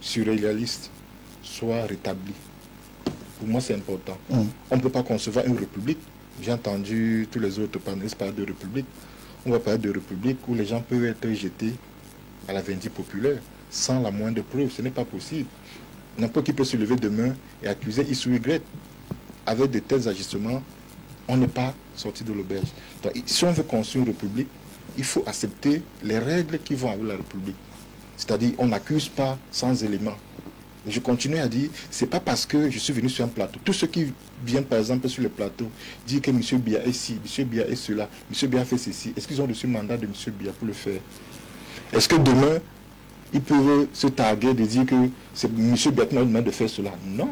surréalistes, soit rétabli. Pour moi, c'est important. On ne peut pas concevoir une république. J'ai entendu tous les autres panélistes parler de république. On va parler de république où les gens peuvent être jetés à la vindicte populaire sans la moindre preuve. Ce n'est pas possible. N'importe qui peut se lever demain et accuser X ou Y. Avec de tels ajustements, on n'est pas sorti de l'auberge. Donc, si on veut construire une république, il faut accepter les règles qui vont avec la république. C'est-à-dire, on n'accuse pas sans éléments. Et je continue à dire, c'est pas parce que je suis venu sur un plateau. Tous ceux qui viennent, par exemple, sur le plateau, disent que M. Biya est ci, M. Biya est cela, M. Biya fait ceci. Est-ce qu'ils ont reçu le mandat de M. Biya pour le faire? Est-ce que demain, ils peuvent se targuer de dire que c'est M. Biya qui m'a demandé de faire cela? Non.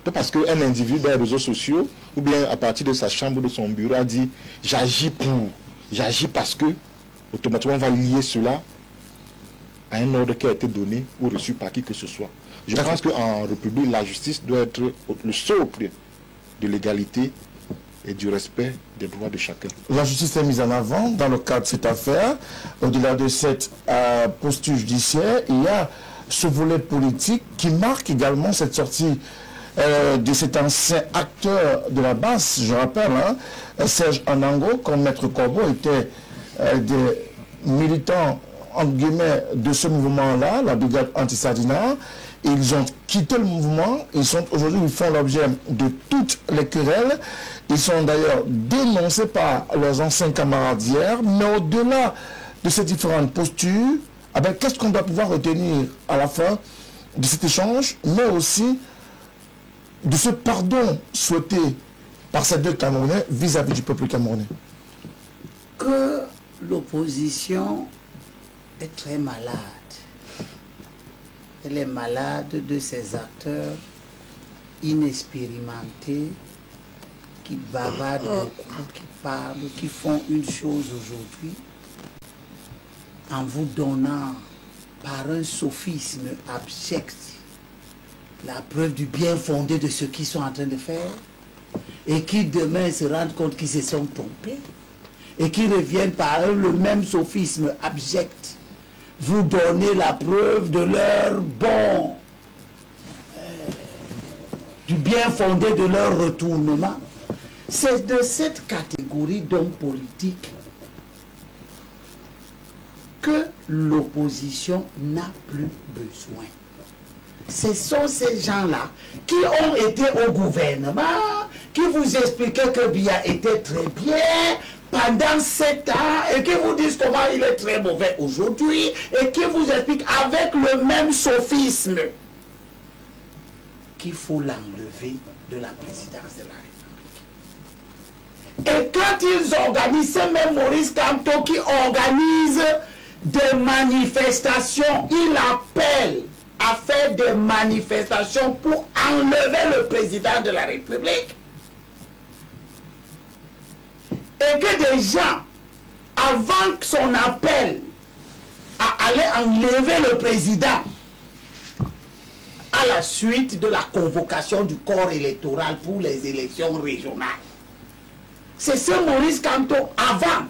C'est parce qu'un individu dans les réseaux sociaux, ou bien à partir de sa chambre ou de son bureau, a dit j'agis pour, j'agis parce que, automatiquement on va lier cela à un ordre qui a été donné ou reçu par qui que ce soit. Je pense qu'en République, la justice doit être le socle de l'égalité et du respect des droits de chacun. La justice est mise en avant dans le cadre de cette affaire. Au-delà de cette posture judiciaire, il y a ce volet politique qui marque également cette sortie de cet ancien acteur de la base, je rappelle, Serge Anango, comme Maître Corbeau, était des militants, entre guillemets, de ce mouvement-là, la brigade anti-Sardina. Ils ont quitté le mouvement, ils font l'objet de toutes les querelles. Ils sont d'ailleurs dénoncés par leurs anciens camarades d'hier. Mais au-delà de ces différentes postures, qu'est-ce qu'on doit pouvoir retenir à la fin de cet échange, mais aussi de ce pardon souhaité par ces deux Camerounais vis-à-vis du peuple camerounais? Que l'opposition est très malade. Elle est malade de ces acteurs inexpérimentés qui bavardent beaucoup, qui parlent, qui font une chose aujourd'hui en vous donnant par un sophisme abject la preuve du bien fondé de ce qu'ils sont en train de faire et qui demain se rendent compte qu'ils se sont trompés et qui reviennent par le même sophisme abject vous donner la preuve de leur du bien fondé de leur retournement. C'est de cette catégorie d'hommes politiques que l'opposition n'a plus besoin. Ce sont ces gens-là qui ont été au gouvernement, qui vous expliquaient que Biya était très bien pendant 7 ans et qui vous disent comment il est très mauvais aujourd'hui et qui vous expliquent avec le même sophisme qu'il faut l'enlever de la présidence de la République. Et quand ils organisent, c'est même Maurice Kamto qui organise des manifestations, il appelle à faire des manifestations pour enlever le président de la République. Et que des gens, avant son appel à aller enlever le président, à la suite de la convocation du corps électoral pour les élections régionales, c'est ce Maurice Kamto avant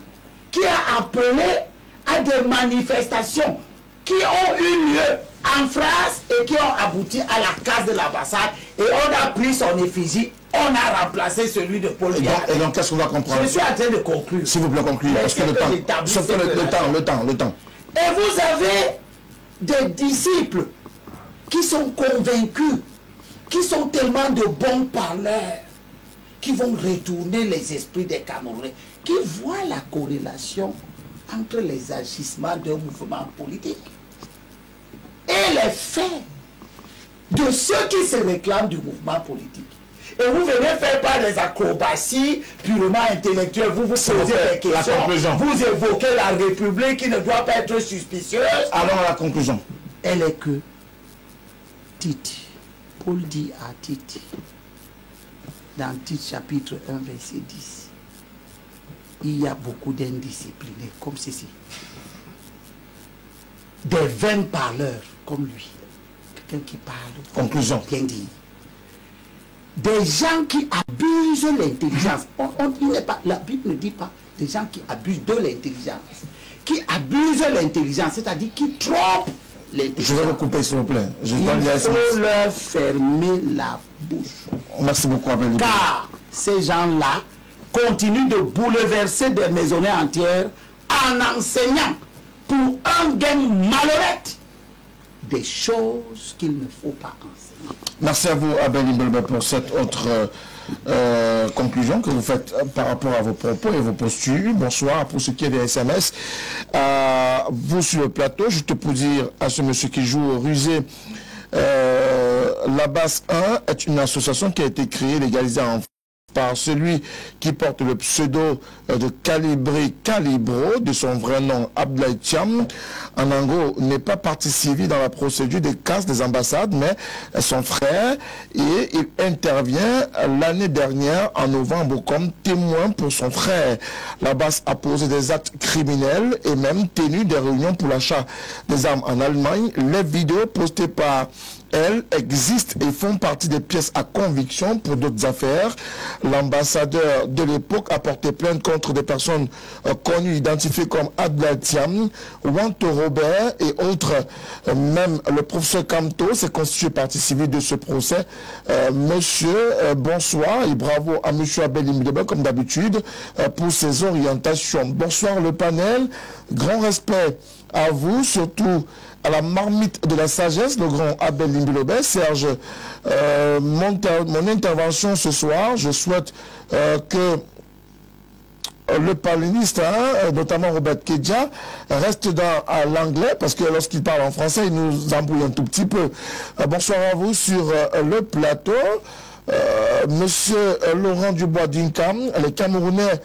qui a appelé à des manifestations qui ont eu lieu en France et qui ont abouti à la case de l'ambassade et on a pris son effigie, on a remplacé celui de Paul Biya. Et donc qu'est-ce qu'on va comprendre? Je suis en train de conclure. S'il vous plaît, conclure, parce que le temps. Et vous avez des disciples qui sont convaincus, qui sont tellement de bons parleurs, qui vont retourner les esprits des Camerounais, qui voient la corrélation entre les agissements d'un mouvement politique et les faits de ceux qui se réclament du mouvement politique. Et vous venez faire pas des acrobaties purement intellectuelles, vous posez des questions, vous évoquez la République qui ne doit pas être suspicieuse. Alors la conclusion. Elle est que Tite, Paul dit à Tite, dans Tite chapitre 1 verset 10, il y a beaucoup d'indisciplinés comme ceci. Des vains parleurs comme lui. Quelqu'un qui parle. Conclusion. Bien dit. Des gens qui abusent l'intelligence. La Bible ne dit pas des gens qui abusent de l'intelligence. Qui abusent l'intelligence, c'est-à-dire qui trompent l'intelligence. Je vais vous couper s'il vous plaît. Il faut leur fermer la bouche. Merci beaucoup, Abel. Car ces gens-là continuent de bouleverser des maisonnées entières en enseignant pour un gain malhonnête des choses qu'il ne faut pas enseigner. Merci à vous, Abel Imbelbe, pour cette autre conclusion que vous faites par rapport à vos propos et vos postures. Bonsoir pour ce qui est des SMS. Vous sur le plateau, juste pour dire à ce monsieur qui joue au rusé, la base 1 est une association qui a été créée, légalisée en par celui qui porte le pseudo de Calibro, de son vrai nom Abdoulaye Thiam. Anango n'est pas partie civile dans la procédure des casses des ambassades, mais son frère, et il intervient l'année dernière en novembre comme témoin pour son frère. La base a posé des actes criminels et même tenu des réunions pour l'achat des armes en Allemagne. Les vidéos postées par elles existent et font partie des pièces à conviction pour d'autres affaires. L'ambassadeur de l'époque a porté plainte contre des personnes connues, identifiées comme Abdel Thiam, Wanto Robert et autres. Même le professeur Kamto s'est constitué partie civile de ce procès. Monsieur, bonsoir et bravo à monsieur Abel Imidebe, comme d'habitude, pour ses orientations. Bonsoir le panel, grand respect à vous, surtout à la marmite de la sagesse, le grand Abel Imidebe. Serge, mon intervention ce soir, je souhaite que le panéliste, notamment Robert Kedja, reste dans l'anglais, parce que lorsqu'il parle en français, il nous embrouille un tout petit peu. Bonsoir à vous sur le plateau. Monsieur Laurent Dubois-Dinkam, les Camerounais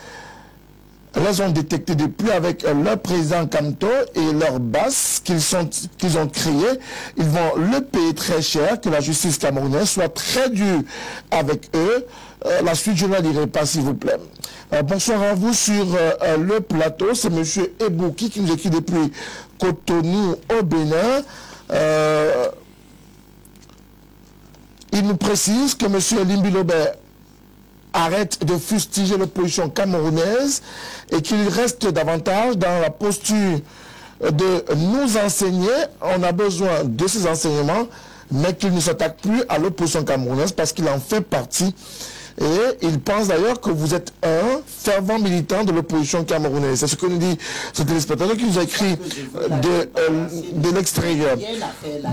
les ont détectés depuis avec leur président Kamto et leur base qu'ils ont créé. Ils vont le payer très cher, que la justice camerounaise soit très dure avec eux. La suite, je ne la dirai pas, s'il vous plaît. Bonsoir à vous sur le plateau. C'est M. Ebouki qui nous écrit depuis Cotonou au Bénin. Il nous précise que M. Limbilobe arrête de fustiger l'opposition camerounaise et qu'il reste davantage dans la posture de nous enseigner. On a besoin de ces enseignements, mais qu'il ne s'attaque plus à l'opposition camerounaise parce qu'il en fait partie. Et il pense d'ailleurs que vous êtes un fervent militant de l'opposition camerounaise. C'est ce que nous dit ce téléspectateur qui nous a écrit de l'extérieur.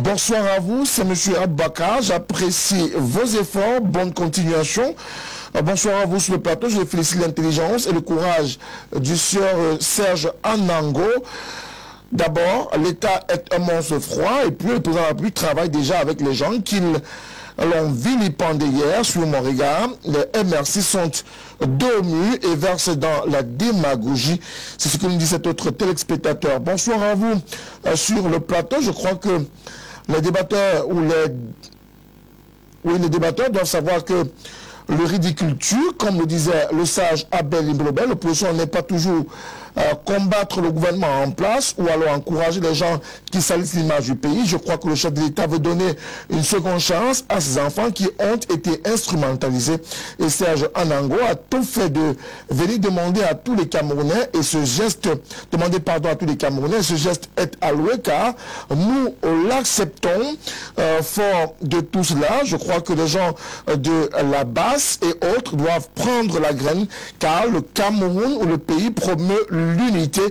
Bonsoir à vous, c'est M. Aboubacar. J'apprécie vos efforts. Bonne continuation. Bonsoir à vous sur le plateau. Je félicite l'intelligence et le courage du sieur Serge Anango. D'abord, l'État est un monstre froid et puis le président de la République travaille déjà avec les gens qu'ils l'ont vilipendé hier sur mon regard. Les MRC sont dos mûrs et versent dans la démagogie. C'est ce que nous dit cet autre téléspectateur. Bonsoir à vous sur le plateau. Je crois que les débatteurs les débatteurs doivent savoir que le ridicule tue, comme le disait le sage Abel Imidebe. L'opposition n'est pas toujours combattre le gouvernement en place ou alors encourager les gens qui salissent l'image du pays. Je crois que le chef de l'État veut donner une seconde chance à ces enfants qui ont été instrumentalisés. Et Serge Anango a tout fait de venir demander à tous les Camerounais, et ce geste, demander pardon à tous les Camerounais, ce geste est alloué car nous l'acceptons fort de tout cela. Je crois que les gens de la base et autres doivent prendre la graine car le Cameroun ou le pays promeut l'unité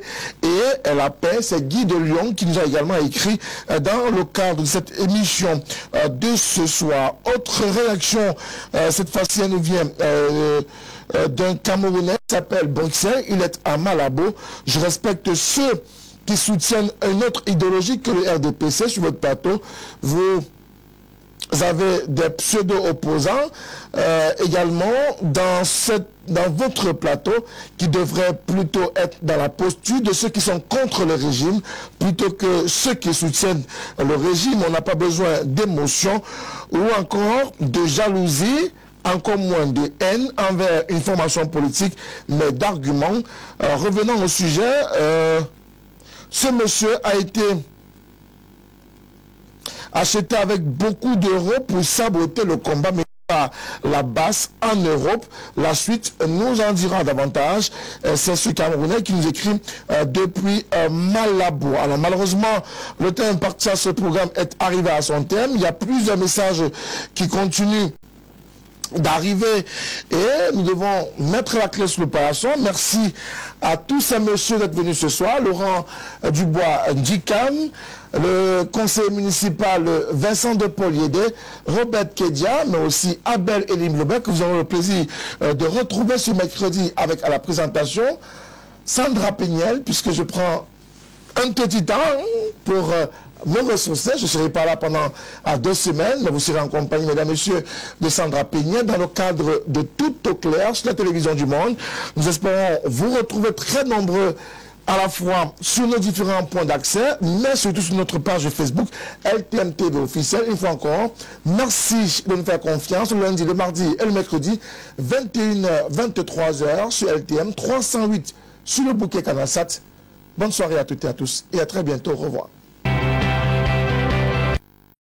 et la paix. C'est Guy de Lyon qui nous a également écrit dans le cadre de cette émission de ce soir. Autre réaction, cette fois-ci elle nous vient d'un Camerounais qui s'appelle Bruxelles. Il est à Malabo. Je respecte ceux qui soutiennent une autre idéologie que le RDPC sur votre plateau. Vous avez des pseudo-opposants également dans votre plateau qui devraient plutôt être dans la posture de ceux qui sont contre le régime plutôt que ceux qui soutiennent le régime. On n'a pas besoin d'émotion ou encore de jalousie, encore moins de haine envers une formation politique, mais d'arguments. Revenons au sujet, ce monsieur a été acheté avec beaucoup d'euros pour saboter le combat mais par la base en Europe. La suite nous en dira davantage. C'est ce Camerounais qui nous écrit depuis Malabo. Alors malheureusement, le temps imparti à ce programme est arrivé à son terme. Il y a plusieurs messages qui continuent d'arriver et nous devons mettre la clé sur le paillasson. Merci à tous ces messieurs d'être venus ce soir. Laurent Dubois-Dinkam, le conseiller municipal Vincent de Poliédé, Robert Kedja, mais aussi Abel Imidebe, que vous aurez le plaisir de retrouver ce mercredi avec à la présentation. Sandra Pignel, puisque je prends un petit temps pour me ressourcer. Je ne serai pas là pendant 2 semaines, mais vous serez en compagnie, mesdames et messieurs, de Sandra Pignel dans le cadre de Tout au clair sur la télévision du monde. Nous espérons vous retrouver très nombreux à la fois sur nos différents points d'accès, mais surtout sur notre page Facebook LTM TV officielle. Une fois encore, merci de nous faire confiance le lundi, le mardi et le mercredi, 21h, 23h sur LTM 308 sur le bouquet Canalsat. Bonne soirée à toutes et à tous et à très bientôt. Au revoir.